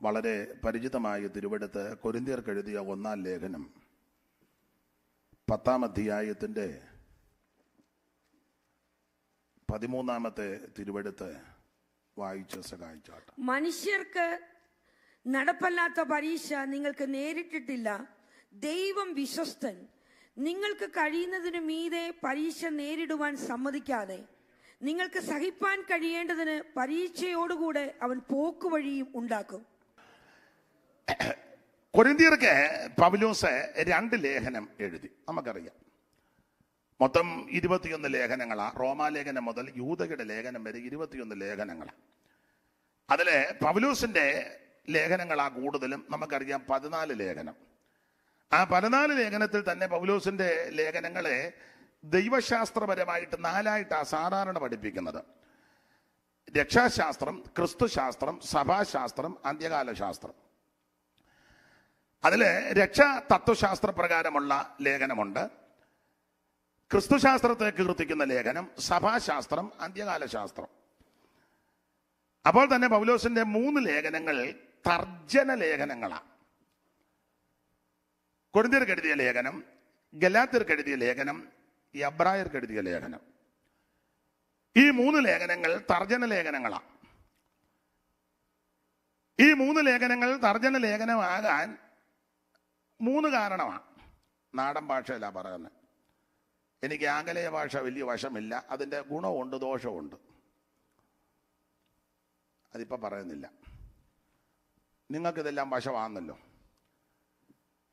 വളരെ പരിചിതമായ തിരുവെടുത്ത് കൊരിന്ത്യർക്ക് എഴുതിയ 1-ാം ലേഖനം 10-ാം അധ്യായത്തിൻ്റെ 13-ാമത്തെ തിരുവെടുത്ത് വായിച്ച് സഹായിച്ചാട്ട്. മനുഷ്യർക്ക് നടപ്പല്ലാത്ത പരീക്ഷ നിങ്ങൾക്ക് നേരിട്ടിട്ടില്ല. ദൈവം വിശ്വസ്തൻ. നിങ്ങൾക്ക് കഴിയുന്നതിനു മീതെ പരീക്ഷ നേരിടുവാൻ സമ്മതിക്കാതെ നിങ്ങൾക്ക് സഹിപ്പാൻ കഴിയേണ്ടതിന് പരീക്ഷയോടുകൂടെ അവൻ പോക്കുവഴിയും ഉണ്ടാക്കും. കൊരിന്ത്യർക്ക് പൗലോസ് 2 ലേഖനം എഴുതി. നമുക്കറിയാം മൊത്തം 21 ലേഖനങ്ങളാ. റോമാലേഖനം മുതൽ യൂദയുടെ ലേഖനം വരെ 21 ലേഖനങ്ങളാണ്. അതില് പൗലോസിന്റെ ലേഖനങ്ങളാ കൂടുതലും. നമുക്കറിയാം 14 ലേഖനം. ആ 14 ലേഖനത്തിൽ തന്നെ പൗലോസിന്റെ ലേഖനങ്ങളെ ദൈവശാസ്ത്രപരമായിട്ട് 4ആയിട്ടാണ് സാധാരണ പഠിപ്പിക്കുന്നത്. രക്ഷാശാസ്ത്രം, ക്രിസ്തുശാസ്ത്രം, സഭാശാസ്ത്രം, അന്ത്യകാല ശാസ്ത്രം. അതില് രക്ഷാ തത്വശാസ്ത്ര പ്രകാരമുള്ള ലേഖനമുണ്ട്, ക്രിസ്തുശാസ്ത്രത്തെ കീർത്തിക്കുന്ന ലേഖനം, സഭാശാസ്ത്രം, അന്ത്യകാല ശാസ്ത്രം. അപ്പോൾ തന്നെ പൗലോസിന്റെ 3 ലേഖനങ്ങൾ തർജ്ജന ലേഖനങ്ങളാണ്. കൊരിന്ത്യർക്ക് എഴുതിയ ലേഖനം, ഗലാത്യർക്ക് എഴുതിയ ലേഖനം, എബ്രായർക്ക് എഴുതിയ ലേഖനം. ഈ 3 ലേഖനങ്ങൾ തർജ്ജന ലേഖനങ്ങളാണ്. ഈ 3 ലേഖനങ്ങൾ തർജ്ജന ലേഖനമാകാൻ 3 കാരണമാണ്. നാടൻ ഭാഷയല്ല പറയുന്നത്. എനിക്ക് ആംഗലേയ ഭാഷ വലിയ വശമില്ല. അതിൻ്റെ ഗുണമുണ്ട്, ദോഷമുണ്ട്. അതിപ്പോൾ പറയുന്നില്ല. നിങ്ങൾക്കിതെല്ലാം വശമാണെന്നല്ലോ.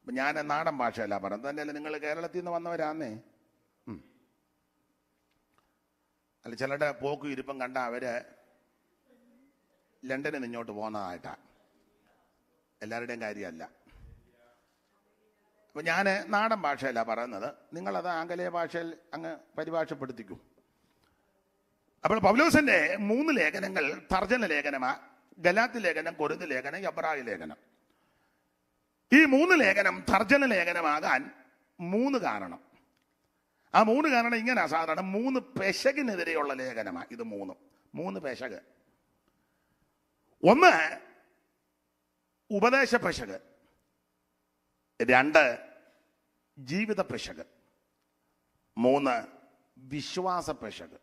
ഞാൻ നാടൻ ഭാഷയല്ല പറയുന്നത്. തന്നെയല്ല നിങ്ങൾ കേരളത്തിൽ നിന്ന് വന്നവരാന്നേ. അല്ല, ചിലരുടെ പോക്കും ഇരിപ്പം കണ്ട അവര് ലണ്ടനിൽ ഇങ്ങോട്ട് പോകുന്നതായിട്ടാണ്. എല്ലാവരുടെയും കാര്യമല്ല. അപ്പം ഞാൻ നാടൻ ഭാഷയല്ല പറയുന്നത്. നിങ്ങളത് ആംഗലേയ ഭാഷയിൽ അങ്ങ് പരിഭാഷപ്പെടുത്തിക്കും. അപ്പോൾ പൗലോസിന്റെ 3 ലേഖനങ്ങൾ തർജ്ജന ലേഖനമാണ്. ഗലാത്യ ലേഖനം, കൊരിന്ത്യ ലേഖനം, എബ്രായ ലേഖനം. ഈ 3 ലേഖനം തർജ്ജന ലേഖനമാകാൻ 3 കാരണം. ആ 3 കാരണം ഇങ്ങനെ സാധാരണ 3 പെശകിനെതിരെയുള്ള ലേഖനമാണ് ഇത്. 3 പെശക്. 1 ഉപദേശ പെശക്, 2 ജീവിത പെശക്, 3 വിശ്വാസ പെശക്.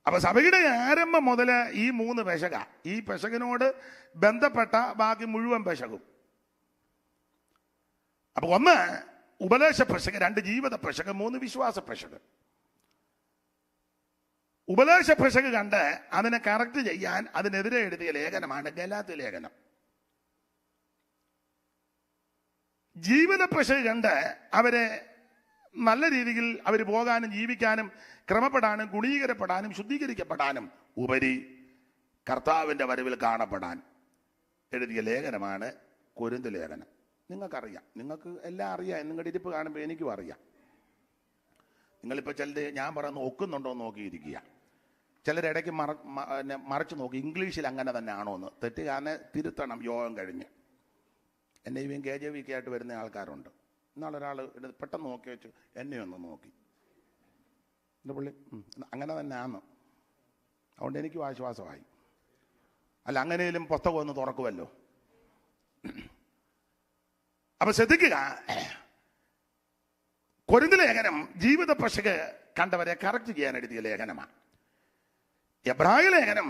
അപ്പൊ സഭയുടെ ആരംഭം മുതൽ ഈ 3 പെശക. ഈ പെശകിനോട് ബന്ധപ്പെട്ട ബാക്കി മുഴുവൻ പെശകും. അപ്പൊ 1 ഉപദേശ പെശക്, 2 ജീവിത പെശക്, 3 വിശ്വാസ പെശക്. ഉപദേശ പെശക് കണ്ട് അതിനെ കറക്റ്റ് ചെയ്യാൻ അതിനെതിരെ എഴുതിയ ലേഖനമാണ് ഗലാത്യ ലേഖനം. ജീവിത പെശക് കണ്ട് അവരെ നല്ല രീതിയിൽ അവർ പോകാനും ജീവിക്കാനും ക്രമപ്പെടാനും ഗുണീകരപ്പെടാനും ശുദ്ധീകരിക്കപ്പെടാനും ഉപരി കർത്താവിൻ്റെ വരവിൽ കാണപ്പെടാൻ എഴുതിയ ലേഖനമാണ് കൊരിന്ത്യ ലേഖനം. നിങ്ങൾക്കറിയാം, നിങ്ങൾക്ക് എല്ലാം അറിയാം. നിങ്ങളുടെ ഇരിപ്പ് കാണുമ്പോൾ എനിക്കും അറിയാം. നിങ്ങളിപ്പോൾ ചിലത് ഞാൻ പറയുന്നത് ഒക്കുന്നുണ്ടോ എന്ന് നോക്കിയിരിക്കുക. ചിലരിടയ്ക്ക് മറച്ചു നോക്കി ഇംഗ്ലീഷിൽ അങ്ങനെ തന്നെ ആണോ എന്ന്. തെറ്റുകാരനെ തിരുത്തണം യോഗം കഴിഞ്ഞ്. NIV KJV ആയിട്ട് വരുന്ന ആൾക്കാരുണ്ട്. ഇന്നാളൊരാൾ പെട്ടെന്ന് നോക്കി വെച്ചു എന്നെ ഒന്ന് നോക്കി. എൻ്റെ പുള്ളി അങ്ങനെ തന്നെ ആണ്. അതുകൊണ്ട് എനിക്കും ആശ്വാസമായി. അല്ല, അങ്ങനെയും പുസ്തകം ഒന്ന് തുറക്കുമല്ലോ. അപ്പൊ ശ്രദ്ധിക്കുക, കൊരിന്ത്യ ലേഖനം ജീവിത പെശക് കണ്ടവരെ കറക്റ്റ് ചെയ്യാൻ എഴുതിയ ലേഖനമാണ്. എബ്രായ ലേഖനം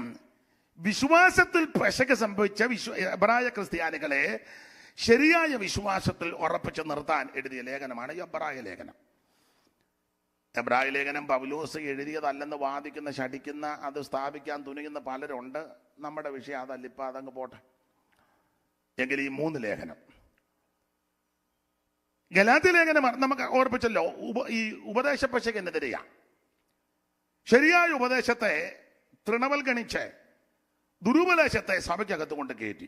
വിശ്വാസത്തിൽ പെശക് സംഭവിച്ച എബ്രായ ക്രിസ്ത്യാനികളെ ശരിയായ വിശ്വാസത്തിൽ ഉറപ്പിച്ച് നിർത്താൻ എഴുതിയ ലേഖനമാണ് എബ്രായ ലേഖനം. എബ്രായ ലേഖനം പൗലോസ് എഴുതിയതല്ലെന്ന് വാദിക്കുന്ന, ശഠിക്കുന്ന, അത് സ്ഥാപിക്കാൻ തുനിയുന്ന പലരുണ്ട്. നമ്മുടെ വിഷയം അതല്ല. ഇപ്പം അതങ്ങ് പോട്ടെ. എങ്കിൽ ഈ 3 ലേഖനം. ഗലാത്യ ലേഖനം നമുക്ക് ഓർപ്പിച്ചല്ലോ, ഈ ഉപദേശ പെശകിനെതിരെയാണ്. ശരിയായ ഉപദേശത്തെ തൃണവൽഗണിച്ച് ദുരുപദേശത്തെ സഭയ്ക്കകത്ത് കൊണ്ട് കയറ്റി.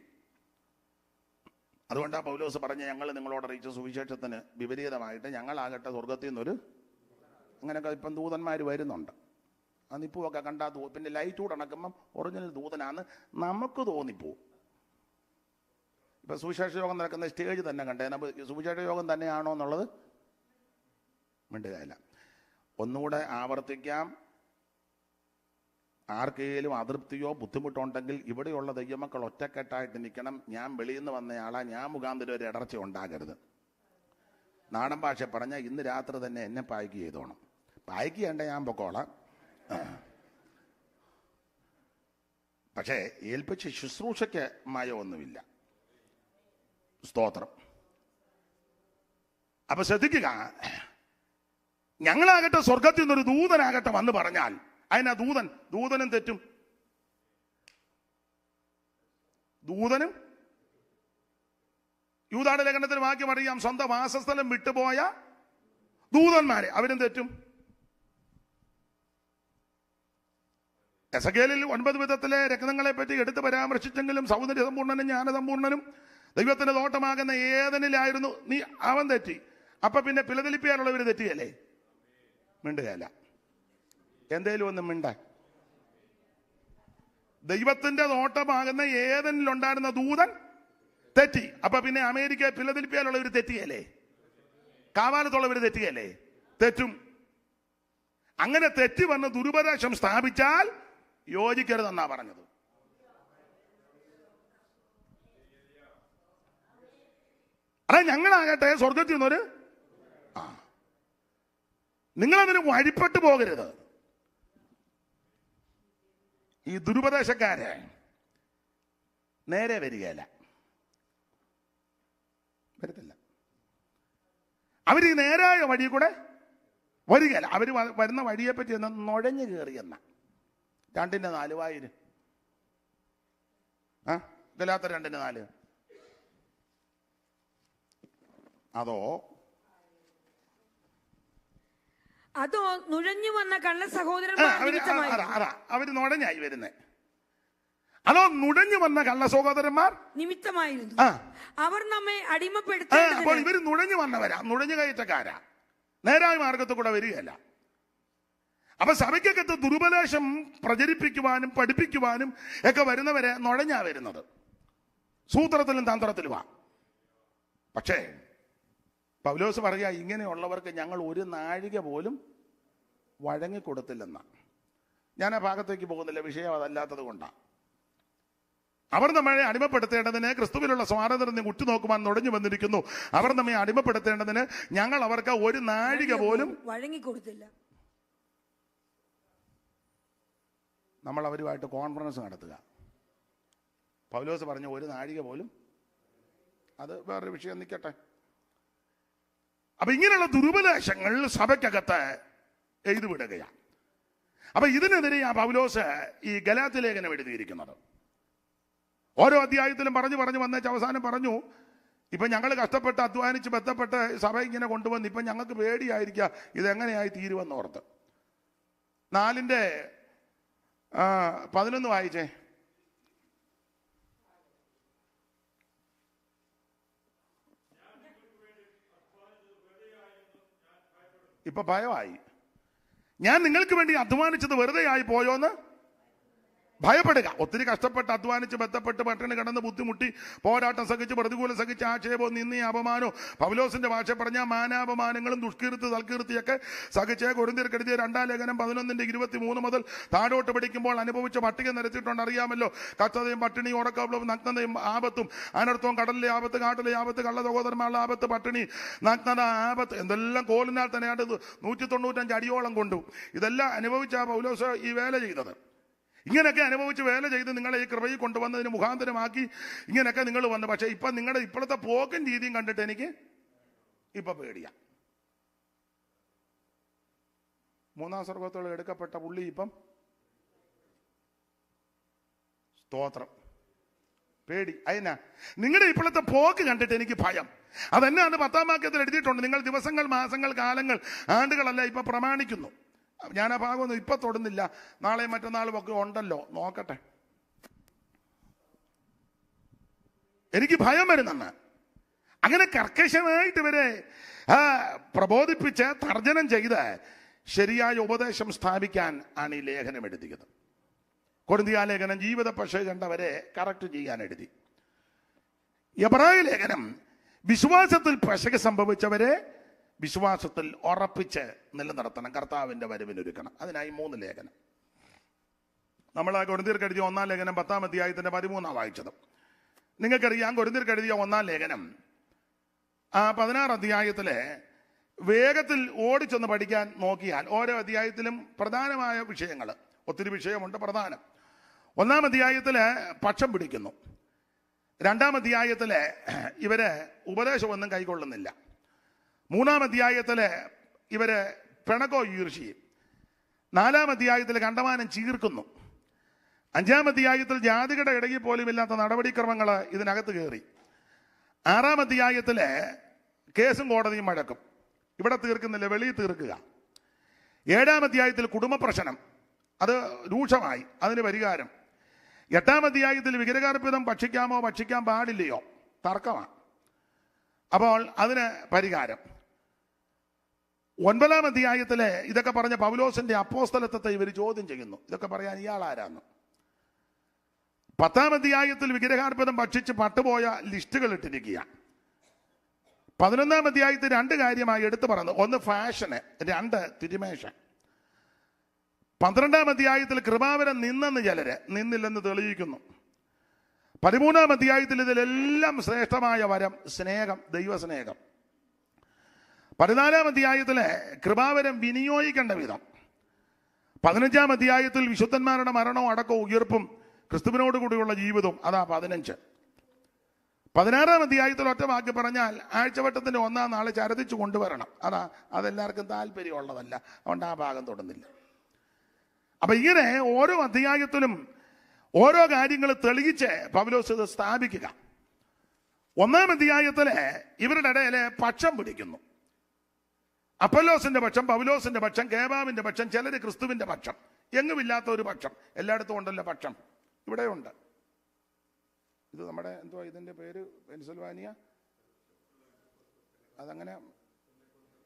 അതുകൊണ്ടാണ് പൗലോസ് പറഞ്ഞ, ഞങ്ങൾ നിങ്ങളോട് അറിയിച്ച സുവിശേഷത്തിന് വിപരീതമായിട്ട് ഞങ്ങളാകട്ടെ സ്വർഗത്തിൽ നിന്നൊരു, അങ്ങനെയൊക്കെ ഇപ്പം ദൂതന്മാർ വരുന്നുണ്ട്. ആ നിപ്പുമൊക്കെ കണ്ടാൽ പിന്നെ ലൈറ്റ് കൂടെ അണക്കുമ്പം ഒറിജിനൽ ദൂതനാന്ന് നമുക്ക് തോന്നിപ്പോവും. ഇപ്പം സുവിശേഷ യോഗം നടക്കുന്ന സ്റ്റേജ് തന്നെ കണ്ടേ, നമ്മൾ സുവിശേഷ യോഗം തന്നെയാണോ എന്നുള്ളത് മിണ്ടുകയില്ല. ഒന്നുകൂടെ ആവർത്തിക്കാം. ആർക്കെങ്കിലും അതൃപ്തിയോ ബുദ്ധിമുട്ടുണ്ടെങ്കിൽ ഇവിടെയുള്ള ദൈവമക്കൾ ഒറ്റക്കെട്ടായിട്ട് നിൽക്കണം. ഞാൻ വെളിയിൽ നിന്ന് വന്നയാളാ, ഞാൻ മുഖാന്തരം ഒരു ഇടർച്ച ഉണ്ടാകരുത്. നാടൻ ഭാഷ പറഞ്ഞാൽ ഇന്ന് രാത്രി തന്നെ എന്നെ പായ്ക്ക് ചെയ്തോണം. പായ്ക്ക് ചെയ്യേണ്ട ഞാൻ പൊക്കോളാം. പക്ഷേ ഏൽപ്പിച്ച് ശുശ്രൂഷയ്ക്ക് മയമൊന്നുമില്ല. സ്തോത്രം. അപ്പൊ ശ്രദ്ധിക്കുക, ഞങ്ങളാകട്ടെ സ്വർഗത്തിൽ നിന്നൊരു ദൂതനാകട്ടെ വന്ന് പറഞ്ഞാൽ അതിനാ ദൂതനും തെറ്റും. ദൂതനും യൂദായുടെ ലേഖനത്തിൽ വാക്യം അറിയാം, സ്വന്തം വാസസ്ഥലം വിട്ടുപോയ ദൂതന്മാരെ അവരും തെറ്റും. എസെക്കിയേലിൽ 9 വിധത്തിലെ രത്നങ്ങളെ പറ്റി എടുത്ത് പരാമർശിച്ചെങ്കിലും സൗന്ദര്യ സമ്പൂർണ്ണനും ജ്ഞാനസമ്പൂർണ്ണനും ദൈവത്തിന്റെ തോട്ടമാകുന്ന ഏതനിലായിരുന്നു നീ, അവൻ തെറ്റി. അപ്പൊ പിന്നെ ഫിലദെൽഫിയയിലുള്ളവർ തെറ്റിയല്ലേ? മിണ്ടുകയല്ല. എന്തേലും ഒന്നും മിണ്ട. ദൈവത്തിന്റെ തോട്ടമാകുന്ന ഏതനിലുണ്ടായിരുന്ന ദൂതൻ തെറ്റി. അപ്പൊ പിന്നെ അമേരിക്ക ഫിലദെൽഫിയയിലുള്ളവർ തെറ്റിയല്ലേ? കാവാലത്തുള്ളവർ തെറ്റിയല്ലേ? തെറ്റും. അങ്ങനെ തെറ്റി വന്ന് ദുരുപദേശം സ്ഥാപിച്ചാൽ യോജിക്കരുതെന്നാ പറഞ്ഞത്. അല്ല, ഞങ്ങളാകട്ടെ സ്വർഗത്തിൽ നിന്നൊരു നിങ്ങളതിന് വഴിപ്പെട്ടു പോകരുത്. ഈ ദുരുപദേശക്കാരെ നേരെ വരികയില്ല, വരത്തില്ല. അവർ ഈ നേരായ വഴി കൂടെ വരികയില്ല. അവർ വരുന്ന വഴിയെപ്പറ്റി എന്ന് നുഴഞ്ഞു കയറിയെന്ന 2:4 ഗലാത്യർ 2:4. അതോ നുഴഞ്ഞു വന്ന കള്ള സഹോദരന്മാർ അവര് നുഴഞ്ഞായി വരുന്നേ. അതോ നുഴഞ്ഞു വന്ന കള്ള സഹോദരന്മാർ നിമിത്തമായിരുന്നു. അവർ നമ്മെ അടിമപ്പെടുത്തി. അപ്പോൾ ഇവര് നുഴഞ്ഞു വന്നവരാ, നുഴഞ്ഞു കയറ്റക്കാരാ, നേരായ മാർഗത്തിൽ കൂടെ വരികയല്ല. അപ്പൊ സഭയ്ക്കകത്ത് ദുരുപദേശം പ്രചരിപ്പിക്കുവാനും പഠിപ്പിക്കുവാനും ഒക്കെ വരുന്നവരെ നുഴഞ്ഞാ വരുന്നത്. സൂത്രത്തിലും തന്ത്രത്തിലുമാ. പക്ഷേ പൗലോസ് പറയാ, ഇങ്ങനെയുള്ളവർക്ക് ഞങ്ങൾ ഒരു നാഴിക പോലും വഴങ്ങിക്കൊടുത്തില്ലെന്ന. ഞാൻ ആ ഭാഗത്തേക്ക് പോകുന്നില്ല, വിഷയം അതല്ലാത്തത് കൊണ്ടാണ്. അവർ നമ്മെ അടിമപ്പെടുത്തേണ്ടതിന് ക്രിസ്തുവിലുള്ള സ്വാതന്ത്ര്യം ഉറ്റുനോക്കുവാൻ നുഴഞ്ഞു വന്നിരിക്കുന്നു. അവർ നമ്മെ അടിമപ്പെടുത്തേണ്ടതിന് ഞങ്ങൾ അവർക്ക് ഒരു നാഴിക പോലും വഴങ്ങിക്കൊടുത്തില്ല. നമ്മൾ അവരുമായിട്ട് കോൺഫറൻസ് നടത്തുക. പൗലോസ് പറഞ്ഞ ഒരു നാഴിക പോലും, അത് വേറൊരു വിഷയം നിൽക്കട്ടെ. അപ്പൊ ഇങ്ങനെയുള്ള ദുരുപദേശങ്ങൾ സഭയ്ക്കകത്ത് എഴുതി വിടുകയാണ്. അപ്പൊ ഇതിനെതിരെ ആ പൗലോസ് ഈ ഗലാത്യ ലേഖനം എഴുതിയിരിക്കുന്നത്. ഓരോ അധ്യായത്തിലും പറഞ്ഞു വന്നേച്ച് അവസാനം പറഞ്ഞു, ഇപ്പൊ ഞങ്ങൾ കഷ്ടപ്പെട്ട് അധ്വാനിച്ച് ബന്ധപ്പെട്ട് സഭ ഇങ്ങനെ കൊണ്ടുവന്ന് ഇപ്പൊ ഞങ്ങൾക്ക് പേടിയായിരിക്കുക ഇതെങ്ങനെയായി തീരുവെന്നോർത്ത്. 4:11 വായിച്ചേ. ഇപ്പൊ ഭയമായി. ഞാൻ നിങ്ങൾക്ക് വേണ്ടി അധ്വാനിച്ചത് വെറുതെ ആയി പോയോന്ന് ഭയപ്പെടുക. ഒത്തിരി കഷ്ടപ്പെട്ട് അധ്വാനിച്ച് ബന്ധപ്പെട്ട് പട്ടിണി കിടന്ന് ബുദ്ധിമുട്ടി പോരാട്ടം സഹിച്ച് പ്രതികൂലം സഹിച്ച് ആക്ഷേപവും നിന്നയും അപമാനവും, പൗലോസിന്റെ ഭാഷ പറഞ്ഞ മാനാപമാനങ്ങളും ദുഷ്കീർത്തി തൽകീർത്തിയൊക്കെ സഹിച്ച് കൊരിന്ത്യർക്ക് എഴുതിയ 2 ലേഖനം 11:23 മുതൽ താഴോട്ട് പഠിക്കുമ്പോൾ അനുഭവിച്ച പട്ടിക നിരത്തിയിട്ടുണ്ട്. അറിയാമല്ലോ, കഷ്ടതയും പട്ടിണിയും ഉറക്കവും നഗ്നതയും ആപത്തും അനർത്ഥവും, കടലിലെ ആപത്ത്, കാട്ടിലെ ആപത്ത്, കള്ള സഹോദരന്മാരുടെ ആപത്ത്, പട്ടിണി, നഗ്നത, ആപത്ത്, എന്തെല്ലാം കോലിനാൽ തന്നെയാണ് 195 അടിയോളം കൊണ്ടു. ഇതെല്ലാം അനുഭവിച്ച പൗലോസ് ഈ വേല ചെയ്തത്. ഇങ്ങനെയൊക്കെ അനുഭവിച്ച് വേല ചെയ്ത് നിങ്ങളെ ഈ കൃപയിൽ കൊണ്ടുവന്നതിന് മുഖാന്തരമാക്കി ഇങ്ങനെയൊക്കെ നിങ്ങൾ വന്നു. പക്ഷെ ഇപ്പൊ നിങ്ങളുടെ ഇപ്പോഴത്തെ പോക്കും രീതിയും കണ്ടിട്ട് എനിക്ക് ഇപ്പൊ പേടിയാ. 3-ാം സ്വർഗത്തോളം എടുക്കപ്പെട്ട പുള്ളി ഇപ്പം സ്തോത്രം പേടി. അതിനാ നിങ്ങളുടെ ഇപ്പോഴത്തെ പോക്ക് കണ്ടിട്ട് എനിക്ക് ഭയം. അതെന്നാണ് 10-ാം വാക്യത്തിൽ എഴുതിയിട്ടുണ്ട്. നിങ്ങൾ ദിവസങ്ങൾ, മാസങ്ങൾ, കാലങ്ങൾ, ആണ്ടുകളല്ല ഇപ്പൊ പ്രമാണിക്കുന്നു. ഞാൻ ആ ഭാഗമൊന്നും ഇപ്പൊ തൊടുന്നില്ല. നാളെയും മറ്റന്നാളും ഒക്കെ ഉണ്ടല്ലോ, നോക്കട്ടെ. എനിക്ക് ഭയം വരുന്നെന്ന്. അങ്ങനെ കർക്കശമായിട്ട് ഇവരെ പ്രബോധിപ്പിച്ച് തർജ്ജനം ചെയ്ത് ശരിയായ ഉപദേശം സ്ഥാപിക്കാൻ ആണ് ഈ ലേഖനം എഴുതിയത്. കൊരിന്ത്യ ലേഖനം ജീവിത പശ കണ്ടവരെ കറക്റ്റ് ചെയ്യാൻ എഴുതി. എബ്രായ ലേഖനം വിശ്വാസത്തിൽ പശക സംഭവിച്ചവരെ വിശ്വാസത്തിൽ ഉറപ്പിച്ച് നിലനിർത്തണം, കർത്താവിന്റെ വരവിനൊരുക്കണം. അതിനായി 3 ലേഖനം. നമ്മൾ കൊരിന്ത്യർക്ക് എഴുതിയ 1-ാം ലേഖനം 10-ാം അധ്യായത്തിന്റെ 13 വായിച്ചത്. നിങ്ങൾക്കറിയാം, കൊരിന്ത്യർക്ക് എഴുതിയ 1-ാം ലേഖനം 16 അധ്യായത്തിലെ വേഗത്തിൽ ഓടിച്ചൊന്ന് പഠിക്കാൻ നോക്കിയാൽ ഓരോ അധ്യായത്തിലും പ്രധാനമായ വിഷയങ്ങൾ, ഒത്തിരി വിഷയമുണ്ട്. പ്രധാനം 1-ാം അധ്യായത്തില് പക്ഷം പിടിക്കുന്നു. 2-ാം അധ്യായത്തില് ഇവര് ഉപദേശമൊന്നും കൈക്കൊള്ളുന്നില്ല. 3-ാം അധ്യായത്തില് ഇവര് പിണക്കോ ഈർഷ്യയും. 4-ാം അധ്യായത്തിൽ കണ്ടമാനം ചീർക്കുന്നു. 5-ാം അധ്യായത്തിൽ ജാതികളുടെ ഇടയിൽ പോലും ഇല്ലാത്ത നടപടിക്രമങ്ങൾ ഇതിനകത്ത് കയറി. 6-ാം അധ്യായത്തില് കേസും കോടതിയും വഴക്കും. ഇവിടെ തീർക്കുന്നില്ല, വെളിയിൽ തീർക്കുക. 7-ാം അധ്യായത്തിൽ കുടുംബ പ്രശ്നം, അത് രൂക്ഷമായി, അതിന് പരിഹാരം. 8-ാം അധ്യായത്തിൽ വിഗ്രഹാർപ്പിതം ഭക്ഷിക്കാമോ ഭക്ഷിക്കാൻ പാടില്ലയോ തർക്കമാണ്, അപ്പോൾ അതിന് പരിഹാരം. 9-ാം അധ്യായത്തിലെ ഇതൊക്കെ പറഞ്ഞ പൗലോസിന്റെ അപ്പോസ്തലത്വത്തെ ഇവർ ചോദ്യം ചെയ്യുന്നു. ഇതൊക്കെ പറയാൻ ഇയാൾ ആരാന്ന്. 10-ാം അധ്യായത്തിൽ വിഗ്രഹാർപ്പിതം ഭക്ഷിച്ച് പട്ടുപോയ ലിസ്റ്റുകൾ ഇട്ടിരിക്കുക. 11-ാം അധ്യായത്തിൽ 2 കാര്യമായി എടുത്തു പറയുന്നു. 1 ഫാഷന്, 2 തിരുമേഷൻ. 12-ാം അധ്യായത്തിൽ കൃപാവരം നിന്നെന്ന് ചിലര്, നിന്നില്ലെന്ന് തെളിയിക്കുന്നു. 13-ാം അധ്യായത്തിൽ ഇതിലെല്ലാം ശ്രേഷ്ഠമായ വരം സ്നേഹം, ദൈവസ്നേഹം. 14-ാം അധ്യായത്തിലെ കൃപാവരം വിനിയോഗിക്കേണ്ട വിധം. 15-ാം അധ്യായത്തിൽ വിശുദ്ധന്മാരുടെ മരണവും അടക്കവും ഉയർപ്പും ക്രിസ്തുവിനോട് കൂടിയുള്ള ജീവിതവും, അതാ 15. 16-ാം അധ്യായത്തിൽ ഒറ്റ വാക്ക് പറഞ്ഞാൽ ആഴ്ചവട്ടത്തിന്റെ 1-ാം നാളെ ചരതിച്ചു കൊണ്ടുവരണം. അതെല്ലാവർക്കും താല്പര്യമുള്ളതല്ല, അതുകൊണ്ട് ആ ഭാഗം തൊടുന്നില്ല. അപ്പൊ ഇങ്ങനെ ഓരോ അധ്യായത്തിലും ഓരോ കാര്യങ്ങൾ തെളിയിച്ച് പൗലോസ് ഇത് സ്ഥാപിക്കുക. 1-ാം അധ്യായത്തില് ഇവരുടെ ഇടയിലെ പക്ഷം പിടിക്കുന്നു. അപ്പൊല്ലോസിന്റെ പക്ഷം, പൗലോസിന്റെ പക്ഷം, കേബാവിന്റെ പക്ഷം, ചിലര് ക്രിസ്തുവിന്റെ പക്ഷം. എങ്ങുമില്ലാത്ത ഒരു പക്ഷം. എല്ലായിടത്തും ഉണ്ടല്ലോ പക്ഷം, ഇവിടെയുണ്ട്. ഇത് നമ്മുടെ എന്തുവാ ഇതിന്റെ പേര്? പെൻസിൽവാനിയ, അതങ്ങനെ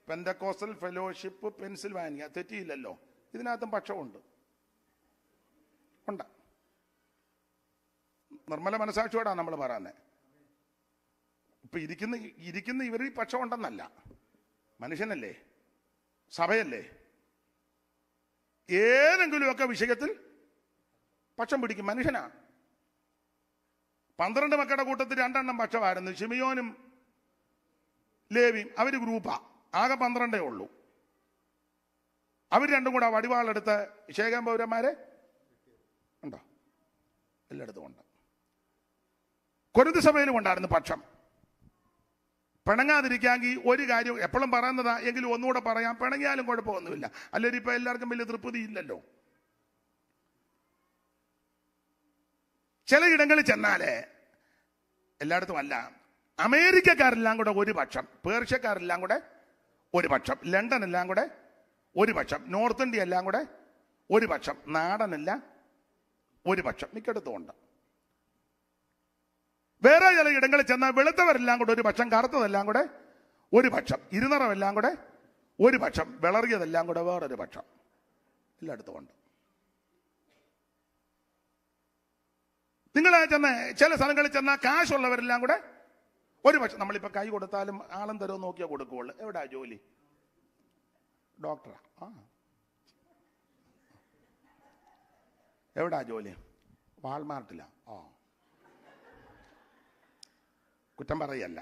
പെന്തക്കോസ്റ്റൽ ഫെലോഷിപ്പ് പെൻസിൽവാനിയ, തെറ്റിയില്ലല്ലോ. ഇതിനകത്തും പക്ഷമുണ്ട്, ഉണ്ട്. നിർമ്മല മനസാക്ഷിയോടാണ് നമ്മൾ പറയുന്നത്. ഇപ്പൊ ഇരിക്കുന്ന ഇവർ ഈ പക്ഷം ഉണ്ടെന്നല്ല, മനുഷ്യനല്ലേ, സഭയല്ലേ, ഏതെങ്കിലുമൊക്കെ വിഷയത്തിൽ പക്ഷം പിടിക്കും. മനുഷ്യനാ. 12 മക്കളുടെ കൂട്ടത്തിൽ 2 എണ്ണം പക്ഷമായിരുന്നു, ശിമിയോനും ലേവിയും. അവര് ഗ്രൂപ്പാ, ആകെ 12 ഉള്ളൂ. അവർ രണ്ടും കൂടെ വടിവാളെടുത്ത് ശേഖം പൗരന്മാരെ ഉണ്ടോ? എല്ലായിടത്തും ഉണ്ട്. കൊരിന്ത് സഭയിലും ഉണ്ടായിരുന്നു പക്ഷം. പിണങ്ങാതിരിക്കാമെങ്കിൽ ഒരു കാര്യം എപ്പോഴും പറയുന്നതാ, എങ്കിലും ഒന്നുകൂടെ പറയാം, പിണങ്ങിയാലും കുഴപ്പമൊന്നുമില്ല. അല്ലെങ്കിൽ ഇപ്പൊ എല്ലാവർക്കും വലിയ തൃപ്തി ഇല്ലല്ലോ. ചിലയിടങ്ങളിൽ ചെന്നാല്, എല്ലായിടത്തും അല്ല, അമേരിക്കക്കാരെല്ലാം കൂടെ ഒരു പക്ഷം, പേർഷ്യക്കാരെല്ലാം കൂടെ ഒരു പക്ഷം, ലണ്ടൻ എല്ലാം കൂടെ ഒരു പക്ഷം, നോർത്ത് ഇന്ത്യ എല്ലാം കൂടെ ഒരു പക്ഷം, നാടനല്ല ഒരു പക്ഷം, മിക്കയിടത്തും ഉണ്ട്. വേറെ ചില ഇടങ്ങളിൽ ചെന്നാൽ വെളുത്തവരെല്ലാം കൂടെ ഒരു പക്ഷം, കറുത്തതെല്ലാം കൂടെ ഒരു പക്ഷം, ഇരുനിറമെല്ലാം കൂടെ ഒരു പക്ഷം, വിളറിയതെല്ലാം കൂടെ വേറൊരു പക്ഷം, എല്ലായിടത്തും ഉണ്ട്. നിങ്ങൾ ചെന്ന ചില സ്ഥലങ്ങളിൽ ചെന്നാൽ കാശുള്ളവരെല്ലാം കൂടെ ഒരു പക്ഷം. നമ്മളിപ്പോൾ കൈ കൊടുത്താലും ആളും തരവും നോക്കിയാൽ കൊടുക്കുകയുള്ളു. എവിടാ ജോലി? ഡോക്ടറാ. എവിടാ ജോലി? വാൾമാർട്ടിലാ. കുറ്റം പറയല്ല.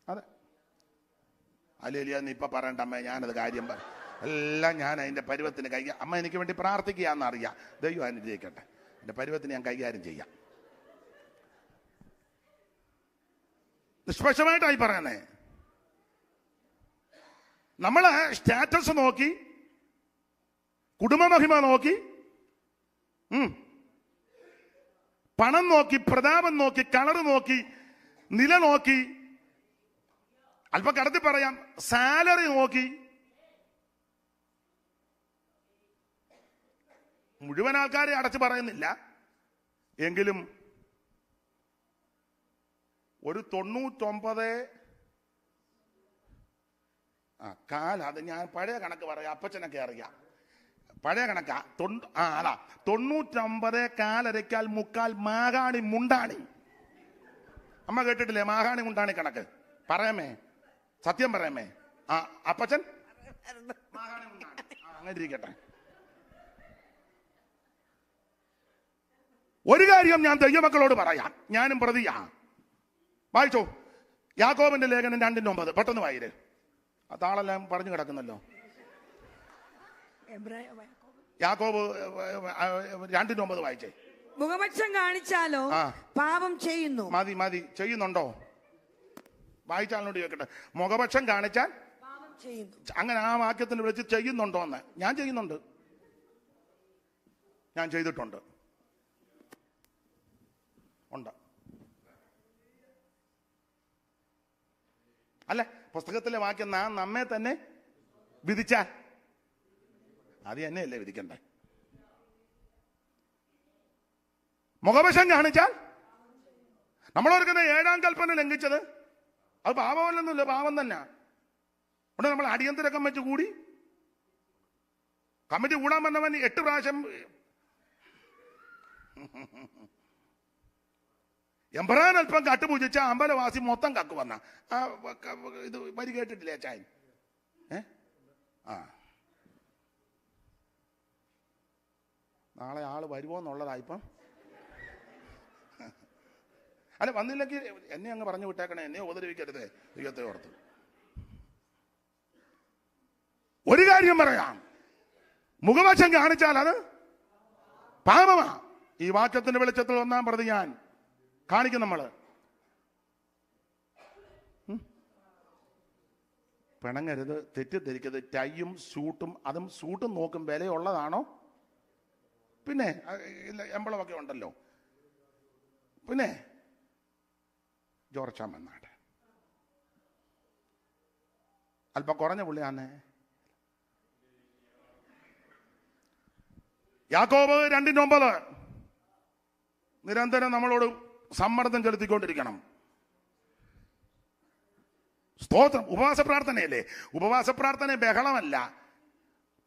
അതെ, അല്ലേലിയാന്ന് ഇപ്പൊ പറയണ്ട അമ്മ, ഞാനത് കാര്യം എല്ലാം ഞാൻ അതിന്റെ പരുവത്തിന് അമ്മ എനിക്ക് വേണ്ടി പ്രാർത്ഥിക്കുകയെന്നറിയാം. ദൈവം അനുഗ്രഹിക്കട്ടെ. എന്റെ പരുവത്തിന് ഞാൻ കൈകാര്യം ചെയ്യാം. നിഷ്പക്ഷമായിട്ടായി പറയുന്നേ. നമ്മള് സ്റ്റാറ്റസ് നോക്കി, കുടുംബമഹിമ നോക്കി, പണം നോക്കി, പ്രതാപം നോക്കി, കളർ നോക്കി, നില നോക്കി, അല്പം കടത്തി പറയാം, സാലറി നോക്കി, മുഴുവൻ ആൾക്കാരെ അടച്ചു പറയുന്നില്ല, എങ്കിലും ഒരു 99 അത് ഞാൻ പഴയ കണക്ക് പറയാം, അപ്പച്ചനൊക്കെ അറിയാം, പഴയ കണക്കാ. അതാ 99 കാലരയ്ക്കാൽ മുക്കാൽ മാകാണി മുണ്ടാണി. അമ്മ കേട്ടിട്ടില്ലേ മാകാണി മുണ്ടാണി കണക്ക്? പറയാമേ, സത്യം പറയാമേ. അപ്പച്ചൻ മാകാണി മുണ്ടാണി. അങ്ങനെ ഇരിക്കട്ടെ. ഒരു കാര്യം ഞാൻ ദൈവമക്കളോട് പറയാം, ഞാനും പ്രതിയാ. വായിച്ചോ യാക്കോബിന്റെ ലേഖനം 2:9. പെട്ടെന്ന് വായിര്, ആ താളെല്ലാം പറഞ്ഞു കിടക്കുന്നല്ലോ. യാക്കോബ് 2:9 വായിച്ചേ. മുഖപക്ഷം കാണിച്ചാലോ പാപം ചെയ്യുന്നു. മതി ചെയ്യുന്നുണ്ടോ? വായിച്ചാലോട് ചോദിക്കട്ടെ. മുഖപക്ഷം കാണിച്ചാൽ പാപം ചെയ്യുന്നു. അങ്ങനെ ആ വാക്യത്തിൽ വിളിച്ച് ചെയ്യുന്നുണ്ടോ എന്ന്. ഞാൻ ചെയ്യുന്നുണ്ട്, ഞാൻ ചെയ്തിട്ടുണ്ട്, ഉണ്ട്. അല്ല, പുസ്തകത്തിലെ വാക്യം നാം നമ്മെ തന്നെ വിധിച്ചാൽ അത് തന്നെയല്ലേ വിധിക്കണ്ടേ? മുഖവശം കാണിച്ചാൽ നമ്മളോർക്കുന്ന 7-ാം കൽപ്പന ലംഘിച്ചത് അത് പാപമല്ലെന്നില്ല, പാപം തന്നെ. അവിടെ നമ്മൾ അടിയന്തര കമ്മിറ്റി കൂടി, കമ്മിറ്റി കൂടാൻ വന്നവൻ 8 പ്രാവശ്യം എംബറാൻ അല്പം കട്ടുപൂജിച്ച അമ്പലവാസി മൊത്തം കക്കു വന്ന ഇത് വരി കേട്ടിട്ടില്ലേ ചായൻ? നാളെ ആള് വരുമോ എന്നുള്ളതായിപ്പം. അല്ല, വന്നില്ലെങ്കിൽ എന്നെ അങ്ങ് പറഞ്ഞു വിട്ടേക്കണേ, എന്നെ ഉപദ്രവിക്കരുതേ ദൈവത്തെ ഓർത്ത്. ഒരു കാര്യം പറയാം, മുഖവശം കാണിച്ചാൽ അത് പാപമാ. ഈ വാക്യത്തിന്റെ വെളിച്ചത്തിൽ 1-ാം പ്രതി ഞാൻ കാണിക്കും. നമ്മള് പിണങ്ങരുത്, തെറ്റിദ്ധരിക്കരുത്. ടൈയും സൂട്ടും, അതും സൂട്ടും നോക്കും വിലയുള്ളതാണോ? പിന്നെ എമ്പളമൊക്കെ ഉണ്ടല്ലോ. പിന്നെ ജോർജ് മന്നാട് അല്പം കുറഞ്ഞ പുള്ളിയാന്ന്. യാക്കോബ് 2:9 നിരന്തരം നമ്മളോട് സമ്മർദ്ദം ചെലുത്തിക്കൊണ്ടിരിക്കണം. സ്തോത്രം. ഉപവാസ പ്രാർത്ഥനയല്ലേ? ഉപവാസ പ്രാർത്ഥന ബഹളമല്ല.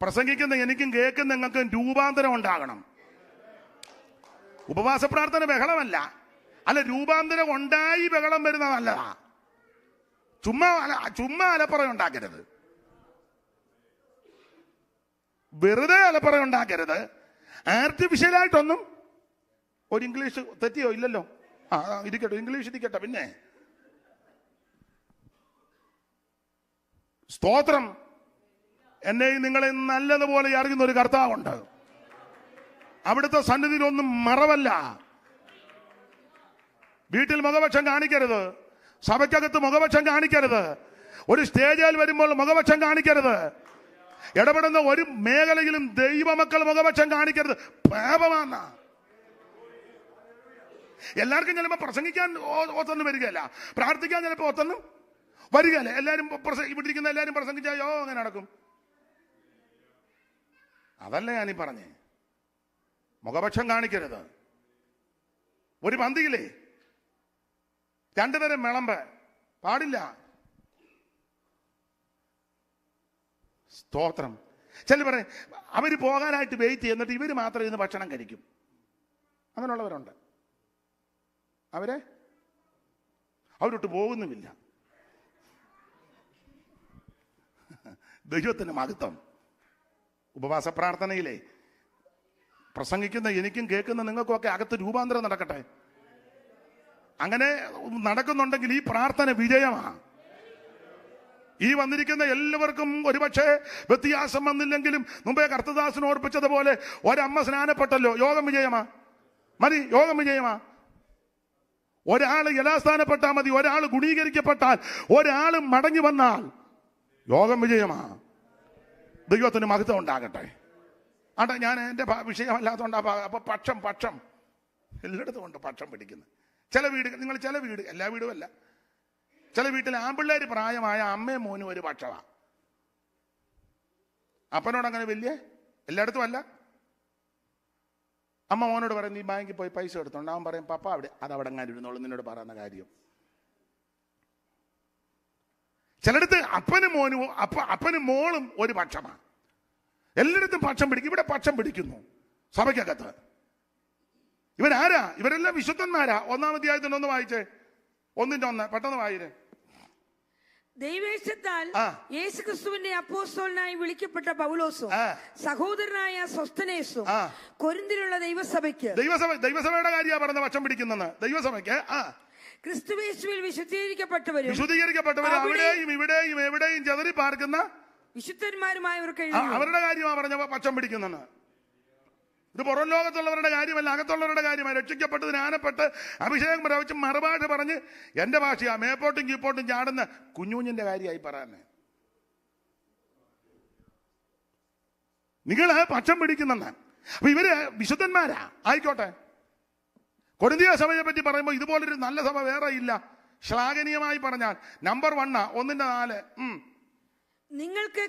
പ്രസംഗിക്കുന്ന എനിക്കും കേൾക്കുന്ന നിങ്ങൾക്കും രൂപാന്തരം ഉണ്ടാകണം. ഉപവാസ പ്രാർത്ഥന ബഹളമല്ല. അല്ല, രൂപാന്തരം ഉണ്ടായി ബഹളം വരുന്ന നല്ലതാ. ചുമ്മാ അലപ്പറ ഉണ്ടാക്കരുത്, വെറുതെ അലപ്പറ ഉണ്ടാക്കരുത്. ആർട്ടിഫിഷ്യലായിട്ടൊന്നും. ഒരു ഇംഗ്ലീഷ് തെറ്റിയോ? ഇല്ലല്ലോ. ഇരിക്കട്ടെ, ഇംഗ്ലീഷ് ഇരിക്കട്ടെ. പിന്നെ സ്തോത്രം. എന്നെയും നിങ്ങളെ നല്ലതുപോലെ അറിയുന്ന ഒരു കർത്താവുണ്ട്. അവിടുത്തെ സന്നിധിയിലൊന്നും മറവല്ല. വീട്ടിൽ മുഖപക്ഷം കാണിക്കരുത്, സഭയ്ക്കകത്ത് മുഖപക്ഷം കാണിക്കരുത്, ഒരു സ്റ്റേജിൽ വരുമ്പോൾ മുഖപക്ഷം കാണിക്കരുത്, ഇടപെടുന്ന ഒരു മേഖലയിലും ദൈവമക്കൾ മുഖപക്ഷം കാണിക്കരുത്. പാപമാണ്. എല്ലാവർക്കും ചിലപ്പോൾ പ്രസംഗിക്കാൻ ഒത്തൊന്നും വരികയല്ല, പ്രാർത്ഥിക്കാൻ ചിലപ്പോൾ ഒത്തൊന്നും വരികയല്ല. എല്ലാവരും ഇവിടെ ഇരിക്കുന്ന എല്ലാവരും പ്രസംഗിച്ചായോ അങ്ങനെ നടക്കും. അതല്ല ഞാനീ പറഞ്ഞേ. മുഖപക്ഷം കാണിക്കരുത്. ഒരു പന്തിയില്ലേ 2 തരം വിളമ്പ് പാടില്ല. സ്തോത്രം. ചില പറയും അവര് പോകാനായിട്ട് വെയിറ്റ് ചെയ്യുന്നിട്ട് ഇവര് മാത്രം ഇരുന്ന് ഭക്ഷണം കഴിക്കും. അങ്ങനെയുള്ളവരുണ്ട്. അവരൊട്ട് പോകുന്നുമില്ല. ദൈവത്തിന് മഹത്വം. ഉപവാസ പ്രാർത്ഥനയിലെ പ്രസംഗിക്കുന്ന എനിക്കും കേൾക്കുന്ന നിങ്ങൾക്കൊക്കെ അകത്ത് രൂപാന്തരം നടക്കട്ടെ. അങ്ങനെ നടക്കുന്നുണ്ടെങ്കിൽ ഈ പ്രാർത്ഥന വിജയമാണ്. ഈ വന്നിരിക്കുന്ന എല്ലാവർക്കും ഒരുപക്ഷെ വ്യത്യാസം വന്നില്ലെങ്കിലും മുമ്പേ കർത്തദാസൻ ഓർപ്പിച്ചതുപോലെ ഒരമ്മ സ്നാനപ്പെട്ടല്ലോ, യോഗം വിജയമാ. മതി, യോഗം വിജയമാ. ഒരാൾ യഥാസ്ഥാനപ്പെട്ടാൽ മതി. ഒരാൾ ഗുണീകരിക്കപ്പെട്ടാൽ, ഒരാൾ മടങ്ങി വന്നാൽ യോഗം വിജയമാ. ദൈവത്തിന് മഹത്വം ഉണ്ടാകട്ടെ. ആട്ടെ, ഞാൻ എൻ്റെ വിഷയമല്ലാത്തതുകൊണ്ട് അപ്പൊ പക്ഷം എല്ലായിടത്തും ഉണ്ട് പക്ഷം പിടിക്കുന്നത്. ചില വീട്, നിങ്ങൾ ചില വീട്, എല്ലാ വീടും അല്ല, ചില വീട്ടിൽ ആമ്പിള്ളേര് പ്രായമായ അമ്മയും മോനും ഒരു പക്ഷമാ. അപ്പനോട് അങ്ങനെ വലിയ എല്ലായിടത്തും അല്ല. അമ്മ മോനോട് പറയും നീ ബാങ്കിൽ പോയി പൈസ എടുത്തോണ്ട്. അവൻ പറയും പപ്പ അവിടെ അതവിടെ അങ്ങനെ ഇരുന്നോളൂ, നിന്നോട് പറയുന്ന കാര്യം. ചിലടത്ത് അപ്പനും മോളും ഒരു പക്ഷമാണ്. എല്ലായിടത്തും പക്ഷം പിടിക്കും. ഇവിടെ പക്ഷം പിടിക്കുന്നു സഭയ്ക്കകത്ത്. ഇവരാരാ? ഇവരെല്ലാം വിശുദ്ധന്മാരാ. 1-ാം അധ്യായത്തിൽ 1 വായിച്ചേ. 1:1 പെട്ടെന്ന് വായിരേ. ദൈവേശത്താൽ ആ. യേശുക്രിസ്തുവിന്റെ അപ്പോസ്തലനായി വിളിക്കപ്പെട്ട പൗലോസും സഹോദരനായ സൊസ്തനേസും ആ. കൊരിന്തിലുള്ള ദൈവസഭയ്ക്ക് ദൈവസഭയുടെ കാര്യമാണ് പറഞ്ഞ പക്ഷം പിടിക്കുന്നെന്ന്. ദൈവസഭയ്ക്ക് ക്രിസ്തുയേശുവിൽ വിശുദ്ധീകരിക്കപ്പെട്ടവരും അവിടെയും ഇവിടെയും എവിടെയും ചെതറി പാർക്കുന്ന വിശുദ്ധന്മാരുമായവർക്ക് അവരുടെ കാര്യമാണ് പറഞ്ഞ പക്ഷം പിടിക്കുന്നെന്ന്. ഇത് പുറം ലോകത്തുള്ളവരുടെ കാര്യമല്ല, അകത്തുള്ളവരുടെ കാര്യമാണ്. രക്ഷിക്കപ്പെട്ട് ജ്ഞാനപ്പെട്ട് അഭിഷേകം പ്രവചിച്ച് മറുഭാഷ പറഞ്ഞ് എന്റെ ഭാഷയാ മേപ്പോട്ടും കീപ്പോട്ടും ചാടുന്ന കുഞ്ഞുഞ്ഞിന്റെ കാര്യമായി പറയാൻ നിങ്ങള് പക്ഷം പിടിക്കുന്നെന്ന്. അപ്പൊ ഇവര് വിശുദ്ധന്മാരാ, ആയിക്കോട്ടെ. കൊരിന്തിയ സഭയെ പറ്റി പറയുമ്പോൾ ഇതുപോലൊരു നല്ല സഭ വേറെ ഇല്ല. ശ്ലാഘനീയമായി പറഞ്ഞാൽ നമ്പർ 1 1:4 നിങ്ങൾക്ക്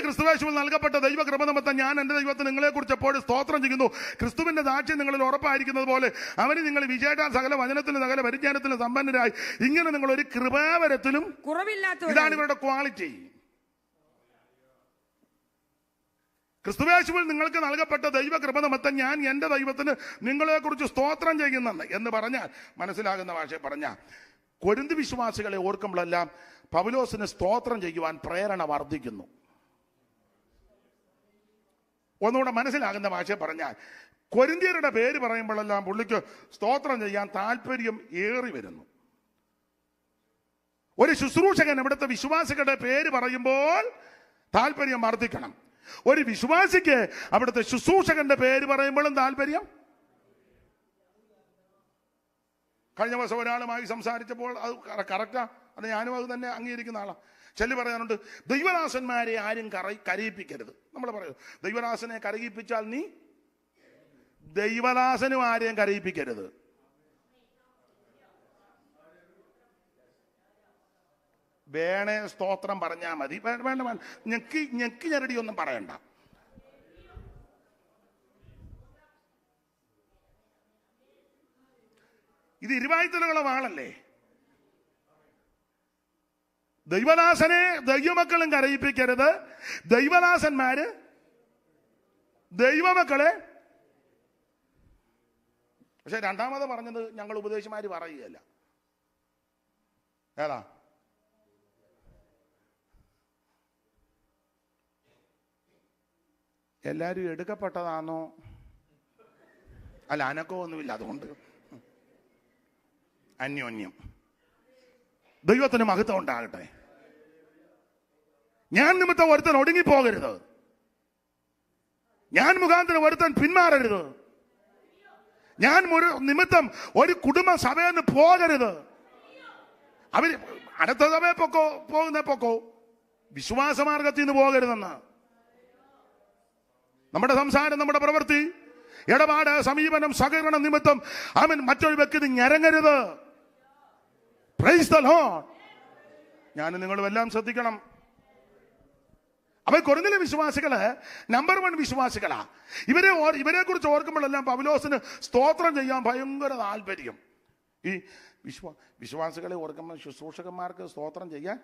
ക്രിസ്തുവേശുവിൽ നൽകപ്പെട്ട ദൈവകൃപ നിമിത്തം ഞാൻ എന്റെ ദൈവത്തിന് നിങ്ങളെ കുറിച്ച് എപ്പോഴും സ്തോത്രം ചെയ്യുന്നു. ക്രിസ്തുവിന്റെ സാക്ഷ്യം നിങ്ങളിൽ ഉറപ്പായിരിക്കുന്നത് പോലെ അവന് നിങ്ങൾ വിജയിച്ചാൽ സകല വചനത്തിലും സകല പരിജ്ഞാനത്തിലും സമ്പന്നരായി ഇങ്ങനെ നിങ്ങൾ ഒരു കൃപാവരത്തിലും കുറവില്ലാത്ത. ഇതാണ് ഇവരുടെ ക്വാളിറ്റി. ക്രിസ്തുവേശുവിൽ നിങ്ങൾക്ക് നൽകപ്പെട്ട ദൈവകൃപ നിമിത്തം ഞാൻ എന്റെ ദൈവത്തിന് നിങ്ങളെ കുറിച്ച് സ്തോത്രം ചെയ്യുന്നെന്ന് എന്ന് പറഞ്ഞാൽ മനസ്സിലാകുന്ന ഭാഷയെ പറഞ്ഞാൽ കൊരിന്ത് വിശ്വാസികളെ ഓർക്കുമ്പോഴെല്ലാം പൗലോസിന് സ്തോത്രം ചെയ്യുവാൻ പ്രേരണ വർദ്ധിക്കുന്നു. ഒന്നുകൂടെ മനസ്സിലാകുന്ന ഭാഷയെ പറഞ്ഞാൽ കൊരിന്ത്യരുടെ പേര് പറയുമ്പോഴെല്ലാം പുള്ളിക്ക് സ്തോത്രം ചെയ്യാൻ താല്പര്യം ഏറി വരുന്നു. ഒരു ശുശ്രൂഷകൻ ഇവിടുത്തെ വിശ്വാസികളുടെ പേര് പറയുമ്പോൾ താല്പര്യം വർദ്ധിക്കണം. ഒരു വിശ്വാസിക്ക് അവിടുത്തെ ശുശ്രൂഷകന്റെ പേര് പറയുമ്പോഴും താല്പര്യം. കഴിഞ്ഞ ദിവസം ഒരാളുമായി സംസാരിച്ചപ്പോൾ അത് കറക്റ്റാ, അത് ഞാനും അത് തന്നെ അംഗീകരിക്കുന്ന ആളാണ്. ചെല്ലി പറയാനുണ്ട്, ദൈവദാസന്മാരെ ആരും കരയിപ്പിക്കരുത്. നമ്മൾ പറയും ദൈവദാസനെ കരയിപ്പിച്ചാൽ നീ ദൈവദാസനും ആരെയും കരയിപ്പിക്കരുത്. വേണേ സ്തോത്രം പറഞ്ഞാൽ മതി, വേണ്ട ഞെക്കി ഞെരടിയൊന്നും പറയണ്ട. ഇത് ഇരുവായ്ത്തലുള്ള വാളല്ലേ. ദൈവദാസനെ ദൈവമക്കളും കരയിപ്പിക്കരുത്, ദൈവദാസന്മാര് ദൈവമക്കളെ. പക്ഷെ രണ്ടാമത് പറഞ്ഞത് ഞങ്ങൾ ഉപദേശിമാര് പറയുകയല്ല. ഏതാ? എല്ലാരും എടുക്കപ്പെട്ടതാണോ? അല്ല, അനക്കമൊന്നുമില്ല. അതുകൊണ്ട് അന്യോന്യം ദൈവത്തിന് മഹത്വം ഉണ്ടാകട്ടെ. ഞാൻ നിമിത്തം ഒരുത്തൻ ഒടുങ്ങിപ്പോകരുത്, ഞാൻ മുഖാന്തരം ഒരുത്തൻ പിന്മാറരുത്, ഞാൻ ഒരു നിമിത്തം ഒരു കുടുംബ സഭയെന്ന് പോകരുത്. അവര് അടുത്ത സഭയെ പോകുന്ന വിശ്വാസമാർഗത്തിൽ നിന്ന് പോകരുതെന്ന്. നമ്മുടെ സംസാരം, നമ്മുടെ പ്രവൃത്തി, ഇടപാട്, സമീപനം, സഹകരണം നിമിത്തം അവൻ മറ്റൊരു വ്യക്തി ഞരങ്ങരുത്. Praise the Lord. ഞാൻ നിങ്ങളും എല്ലാം ശ്രദ്ധിക്കണം. അവ കൊരിന്തിലെ വിശ്വാസികള് നമ്പർ 1 വിശ്വാസികളാ. ഇവരെ കുറിച്ച് ഓർക്കുമ്പോഴെല്ലാം പൗലോസിന് സ്തോത്രം ചെയ്യാൻ ഭയങ്കര താല്പര്യം. ഈ വിശ്വാസികളെ ഓർക്കുമ്പോൾ ശുശ്രൂഷകന്മാർക്ക് സ്തോത്രം ചെയ്യാൻ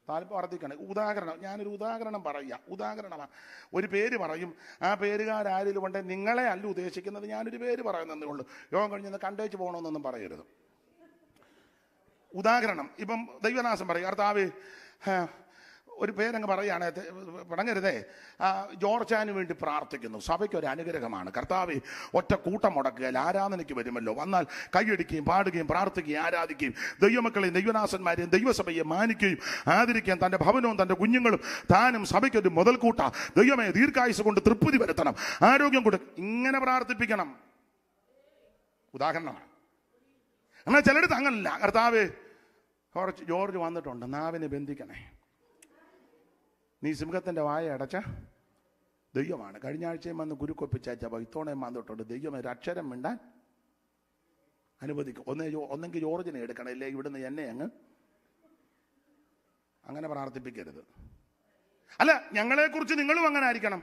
താല്പര്യം വർദ്ധിക്കണം. ഉദാഹരണം, ഞാനൊരു ഉദാഹരണം പറയാം. ഉദാഹരണമാണ്, ഒരു പേര് പറയും. ആ പേരുകാരാരെങ്കിലും ഉണ്ടെ നിങ്ങളെ അല്ല ഉദ്ദേശിക്കുന്നത്, ഞാനൊരു പേര് പറയുന്നതേ ഉള്ളൂ. യോഗം കഴിഞ്ഞ് കണ്ടേച്ച് പോകണമെന്നൊന്നും പറയരുത്. ഉദാഹരണം, ഇപ്പം ദൈവദാസൻ പറയും, കർത്താവേ, ഒരു പേരങ്ങ് പറയുകയാണ്, പടങ്ങരുതേ, ജോർജാന് വേണ്ടി പ്രാർത്ഥിക്കുന്നു, സഭയ്ക്ക് ഒരു അനുഗ്രഹമാണ്. കർത്താവേ, ഒറ്റ കൂട്ടം മുടക്കുകയില്ല, ആരാധനയ്ക്ക് വരുമല്ലോ, വന്നാൽ കൈയടിക്കുകയും പാടുകയും പ്രാർത്ഥിക്കുകയും ആരാധിക്കുകയും ദൈവമക്കളെയും ദൈവദാസന്മാരെയും ദൈവസഭയെ മാനിക്കുകയും ആദരിക്കുകയും തന്റെ ഭവനവും തന്റെ കുഞ്ഞുങ്ങളും താനും സഭയ്ക്കൊരു മുതൽക്കൂട്ട ദൈവമേ ദീർഘായുസ് കൊണ്ട് തൃപ്തി വരുത്തണം, ആരോഗ്യം കൊടുക്കും, ഇങ്ങനെ പ്രാർത്ഥിപ്പിക്കണം. ഉദാഹരണമാണ്. എന്നാൽ ചിലടത്ത് അങ്ങനല്ല. കർത്താവേ, കുറച്ച് ജോർജ് വന്നിട്ടുണ്ട്, നാവിനെ ബന്ധിക്കണേ, നീ സിംഹത്തിന്റെ വായ അടച്ച ദൈവമാണ്. കഴിഞ്ഞ ആഴ്ചയും വന്ന് കുരുക്കൊപ്പിച്ചയച്ചപ്പോൾ ഇത്തോണയും വന്നിട്ടുണ്ട്, ദൈവം ഒരു അക്ഷരം മിണ്ടാൻ അനുവദിക്കും. ഒന്നെങ്കിൽ ജോർജിനെ എടുക്കണം, ഇല്ലേ ഇവിടുന്ന് എന്നെ അങ്ങനെ പ്രാർത്ഥിപ്പിക്കരുത്. അല്ല, ഞങ്ങളെക്കുറിച്ച് നിങ്ങളും അങ്ങനെ ആയിരിക്കണം.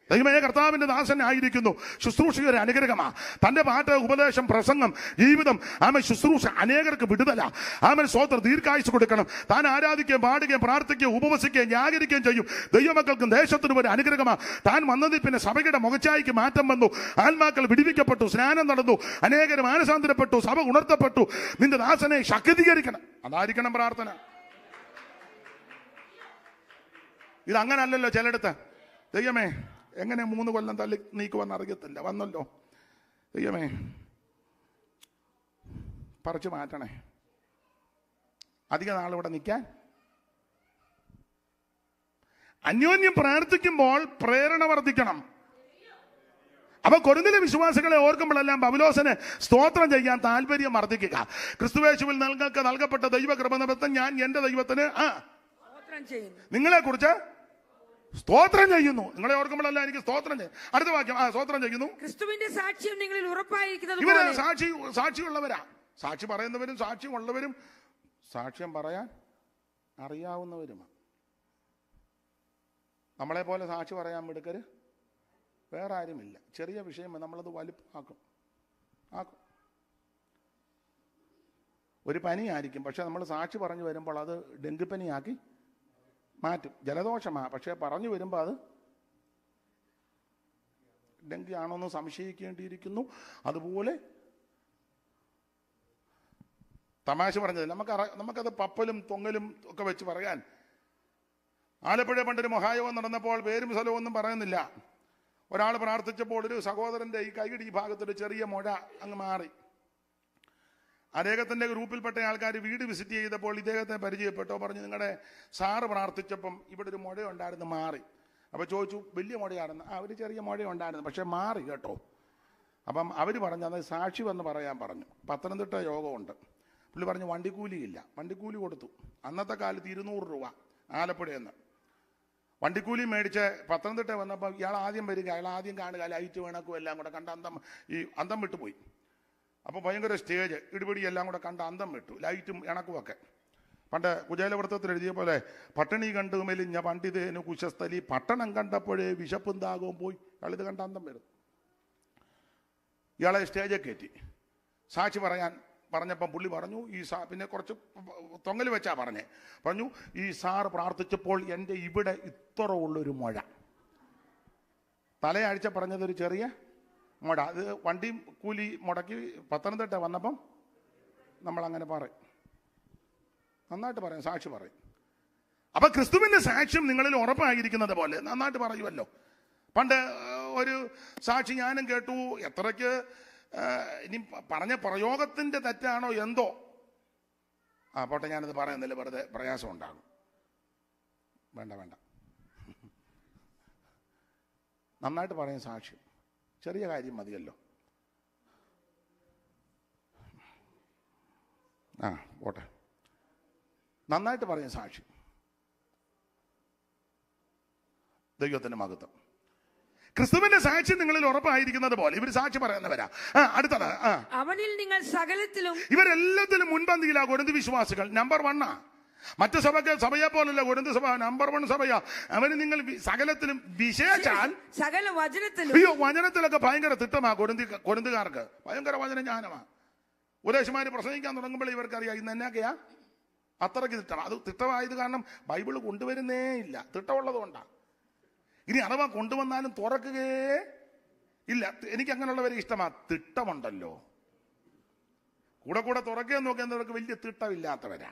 ദൈവമേ, കർത്താവിന്റെ ദാസനായിരിക്കുന്നു, ശുശ്രൂഷകരെ അനുഗ്രഹമാ. തന്റെ പാട്ട്, ഉപദേശം, പ്രസംഗം, ജീവിതം, ആമൻ ശുശ്രൂഷ അനേകർക്ക് വിടുതല. ആമൻ സ്വോത്രം, ദീർഘായുസ് കൊടുക്കണം. താൻ ആരാധിക്കുകയും പാടുകയും പ്രാർത്ഥിക്കുകയും ഉപവസിക്കുകയും ന്യായീകരിക്കുകയും ചെയ്യും. ദൈവമക്കൾക്കും ദേശത്തിനും ഒരു അനുഗ്രഹമാ. താൻ വന്നതിൽ പിന്നെ സഭയുടെ മുഖച്ചായ്ക്ക് മാറ്റം വന്നു. ആത്മാക്കൾ വിടുവിക്കപ്പെട്ടു, സ്നാനം നടന്നു, അനേകർ മാനസാന്തരപ്പെട്ടു, സഭ ഉണർത്തപ്പെട്ടു. നിന്റെ ദാസനെ ശക്തീകരിക്കണം. അതായിരിക്കണം പ്രാർത്ഥന. ഇതങ്ങനല്ലല്ലോ ചിലയിടത്ത്. ദൈവമേ, എങ്ങനെ 3 കൊല്ലം തള്ളി നീക്കുവെന്ന് അറിയത്തില്ല, വന്നല്ലോ. ദൈവമേ, പറിച്ചു മാറ്റണേ. അധിക നാളിവിടെ നിൽക്കാൻ. അന്യോന്യം പ്രാർത്ഥിക്കുമ്പോൾ പ്രേരണ വർദ്ധിക്കണം. അപ്പൊ കൊരിന്തിലെ വിശ്വാസികളെ ഓർക്കുമ്പോഴെല്ലാം പൗലോസിന് സ്തോത്രം ചെയ്യാൻ താല്പര്യം വർദ്ധിക്കുക. ക്രിസ്തുയേശുവിൽ നിങ്ങൾക്ക് നൽകപ്പെട്ട ദൈവകൃപ നിമിത്തം ഞാൻ എന്റെ ദൈവത്തിന് നിങ്ങളെ കുറിച്ച് സ്തോത്രം ചെയ്യുന്നു. നിങ്ങളെ ഓർക്കുമ്പോഴല്ല എനിക്ക് സ്തോത്രം ചെയ്യും. അടുത്ത വാക്യം, സ്തോത്രം ചെയ്യുന്നു. ക്രിസ്തുവിന്റെ സാക്ഷ്യം നിങ്ങളിൽ ഉറപ്പായിരിക്കുന്നത്. ഇവര് സാക്ഷിയുള്ളവരാ. സാക്ഷി പറയുന്നവരും സാക്ഷ്യമുള്ളവരും സാക്ഷ്യം പറയാൻ അറിയാവുന്നവരുമാണ്. നമ്മളെ പോലെ സാക്ഷി പറയാൻ മിടുക്കര് വേറെ ആരുമില്ല. ചെറിയ വിഷയം നമ്മളത് വലുപ്പാക്കും. ഒരു പനിയായിരിക്കും, പക്ഷെ നമ്മൾ സാക്ഷി പറഞ്ഞു വരുമ്പോൾ അത് ഡെങ്കിപ്പനിയാക്കി മാറ്റും. ജലദോഷമാ, പക്ഷെ പറഞ്ഞു വരുമ്പോൾ അത് ഡെങ്കി ആണോന്ന് സംശയിക്കേണ്ടിയിരിക്കുന്നു. അതുപോലെ തമാശ പറഞ്ഞത് നമുക്കത് പപ്പലും തൊങ്ങലും ഒക്കെ വെച്ച് പറയാൻ. ആലപ്പുഴ പണ്ടൊരു മഹായോഗം നടന്നപ്പോൾ പേരും സ്ഥലവും ഒന്നും പറയുന്നില്ല. ഒരാൾ പ്രാർത്ഥിച്ചപ്പോൾ ഒരു സഹോദരന്റെ ഈ കൈയിടി ഭാഗത്തൊരു ചെറിയ മുഴ അങ്ങ് മാറി. അദ്ദേഹത്തിന്റെ ഗ്രൂപ്പിൽപ്പെട്ട ആൾക്കാർ വീട് വിസിറ്റ് ചെയ്തപ്പോൾ ഇദ്ദേഹത്തെ പരിചയപ്പെട്ടോ, പറഞ്ഞു നിങ്ങളുടെ സാറ് പ്രാർത്ഥിച്ചപ്പം ഇവിടെ ഒരു മുഴ ഉണ്ടായിരുന്നു, മാറി. അപ്പൊ ചോദിച്ചു വലിയ മുഴയാണെന്ന്. ഒരു ചെറിയ മുഴ ഉണ്ടായിരുന്നു, പക്ഷെ മാറി കേട്ടോ. അപ്പം അവർ പറഞ്ഞു അത് സാക്ഷി വന്ന് പറയാൻ പറഞ്ഞു. പത്തനംതിട്ട യോഗമുണ്ട്. പുള്ളി പറഞ്ഞു വണ്ടിക്കൂലിയില്ല. വണ്ടിക്കൂലി കൊടുത്തു. അന്നത്തെ കാലത്ത് 200 രൂപ ആലപ്പുഴയിൽ നിന്ന് വണ്ടിക്കൂലി മേടിച്ച് പത്തനംതിട്ട വന്നപ്പോൾ ഇയാൾ ആദ്യം വരിക, അയാൾ ആദ്യം കാണുക, ലൈറ്റ് വേണക്കും എല്ലാം കൂടെ കണ്ട് അന്തം വിട്ടുപോയി. അപ്പോൾ ഭയങ്കര സ്റ്റേജ് ഇടിപിടി എല്ലാം കൂടെ കണ്ട് അന്തം വിട്ടു, ലൈറ്റും ഇണക്കുമൊക്കെ. പണ്ട് കുചേലവൃത്തത്തിൽ എഴുതിയ പോലെ പട്ടിണി കണ്ടു മെലിഞ്ഞ പണ്ഡിതേനു കുശസ്ഥലി പട്ടണം കണ്ടപ്പോഴേ വിശപ്പും ദാഹവും പോയി. അയാളിത് കണ്ട അന്തം വരും. ഇയാളെ സ്റ്റേജിൽ കയറ്റി സാക്ഷി പറയാൻ പറഞ്ഞപ്പം പുള്ളി പറഞ്ഞു പിന്നെ കുറച്ച് തൊങ്ങൽ വെച്ചാ പറഞ്ഞു ഈ സാറ് പ്രാർത്ഥിച്ചപ്പോൾ എൻ്റെ ഇവിടെ ഇത്ര ഉള്ളൊരു മുഴ. തലയാഴ്ച പറഞ്ഞതൊരു ചെറിയ മുഴ. അത് വണ്ടിയും കൂലി മുടക്കി പത്തനംതിട്ട വന്നപ്പം നമ്മളങ്ങനെ പറയും. നന്നായിട്ട് പറയും, സാക്ഷി പറയും. അപ്പൊ ക്രിസ്തുവിന്റെ സാക്ഷ്യം നിങ്ങളിൽ ഉറപ്പായിരിക്കുന്നത് പോലെ നന്നായിട്ട് പറയുമല്ലോ. പണ്ട് ഒരു സാക്ഷി ഞാനും കേട്ടു. എത്രയ്ക്ക് ഇനി പറഞ്ഞ പ്രയോഗത്തിന്റെ തെറ്റാണോ എന്തോ, പോട്ടെ, ഞാനത് പറയുന്നില്ല, വെറുതെ പ്രയാസം ഉണ്ടാകും. വേണ്ട. നന്നായിട്ട് പറയും സാക്ഷ്യം. ചെറിയ കാര്യം മതിയല്ലോ. പോട്ടെ. നന്നായിട്ട് പറയും സാക്ഷി. ദൈവത്തിന്റെ മഹത്വം. ക്രിസ്തുവിന്റെ സാക്ഷ്യം നിങ്ങളിൽ ഉറപ്പായിരിക്കുന്നത് പോലെ ഇവർ സാക്ഷി പറയുന്നവരാ. അടുത്തത്, അവനിൽ നിങ്ങൾ സകലത്തിലും, ഇവരെല്ലാത്തിലും മുൻപന്തിയിലാ കൊരിന്ത് വിശ്വാസികൾ. നമ്പർ 1. മറ്റു സഭയെ പോലല്ല കൊരിന്ത് സഭ നമ്പർ 1 സഭയാ. അവന് നിങ്ങൾ സകലത്തിലും വിശേഷാൽ സകല വചനത്തിലും. അയ്യോ, വചനത്തിലൊക്കെ ഭയങ്കര തിട്ടമാ കൊരിന്തുകാർക്ക്. ഭയങ്കര വചന ജ്ഞാനമാ. ഉപദേശമാര് പ്രസംഗിക്കാൻ തുടങ്ങുമ്പോൾ ഇവർക്കറിയാം ഇന്ന് എന്നാക്കെയാ അത്രയ്ക്ക് തിട്ടം. അത് തിട്ടമായത് കാരണം ബൈബിള് കൊണ്ടുവരുന്നേ ഇല്ല, തിട്ടമുള്ളത് കൊണ്ടാണ്. ഇനി അഥവാ കൊണ്ടുവന്നാലും തുറക്കുകയേ ഇല്ല. എനിക്ക് അങ്ങനെയുള്ളവരെ ഇഷ്ടമാ. തിട്ടമുണ്ടല്ലോ, കൂടെ തുറക്കുകയെന്ന് നോക്കുന്നവർക്ക് വലിയ തിട്ടമില്ലാത്തവരാ.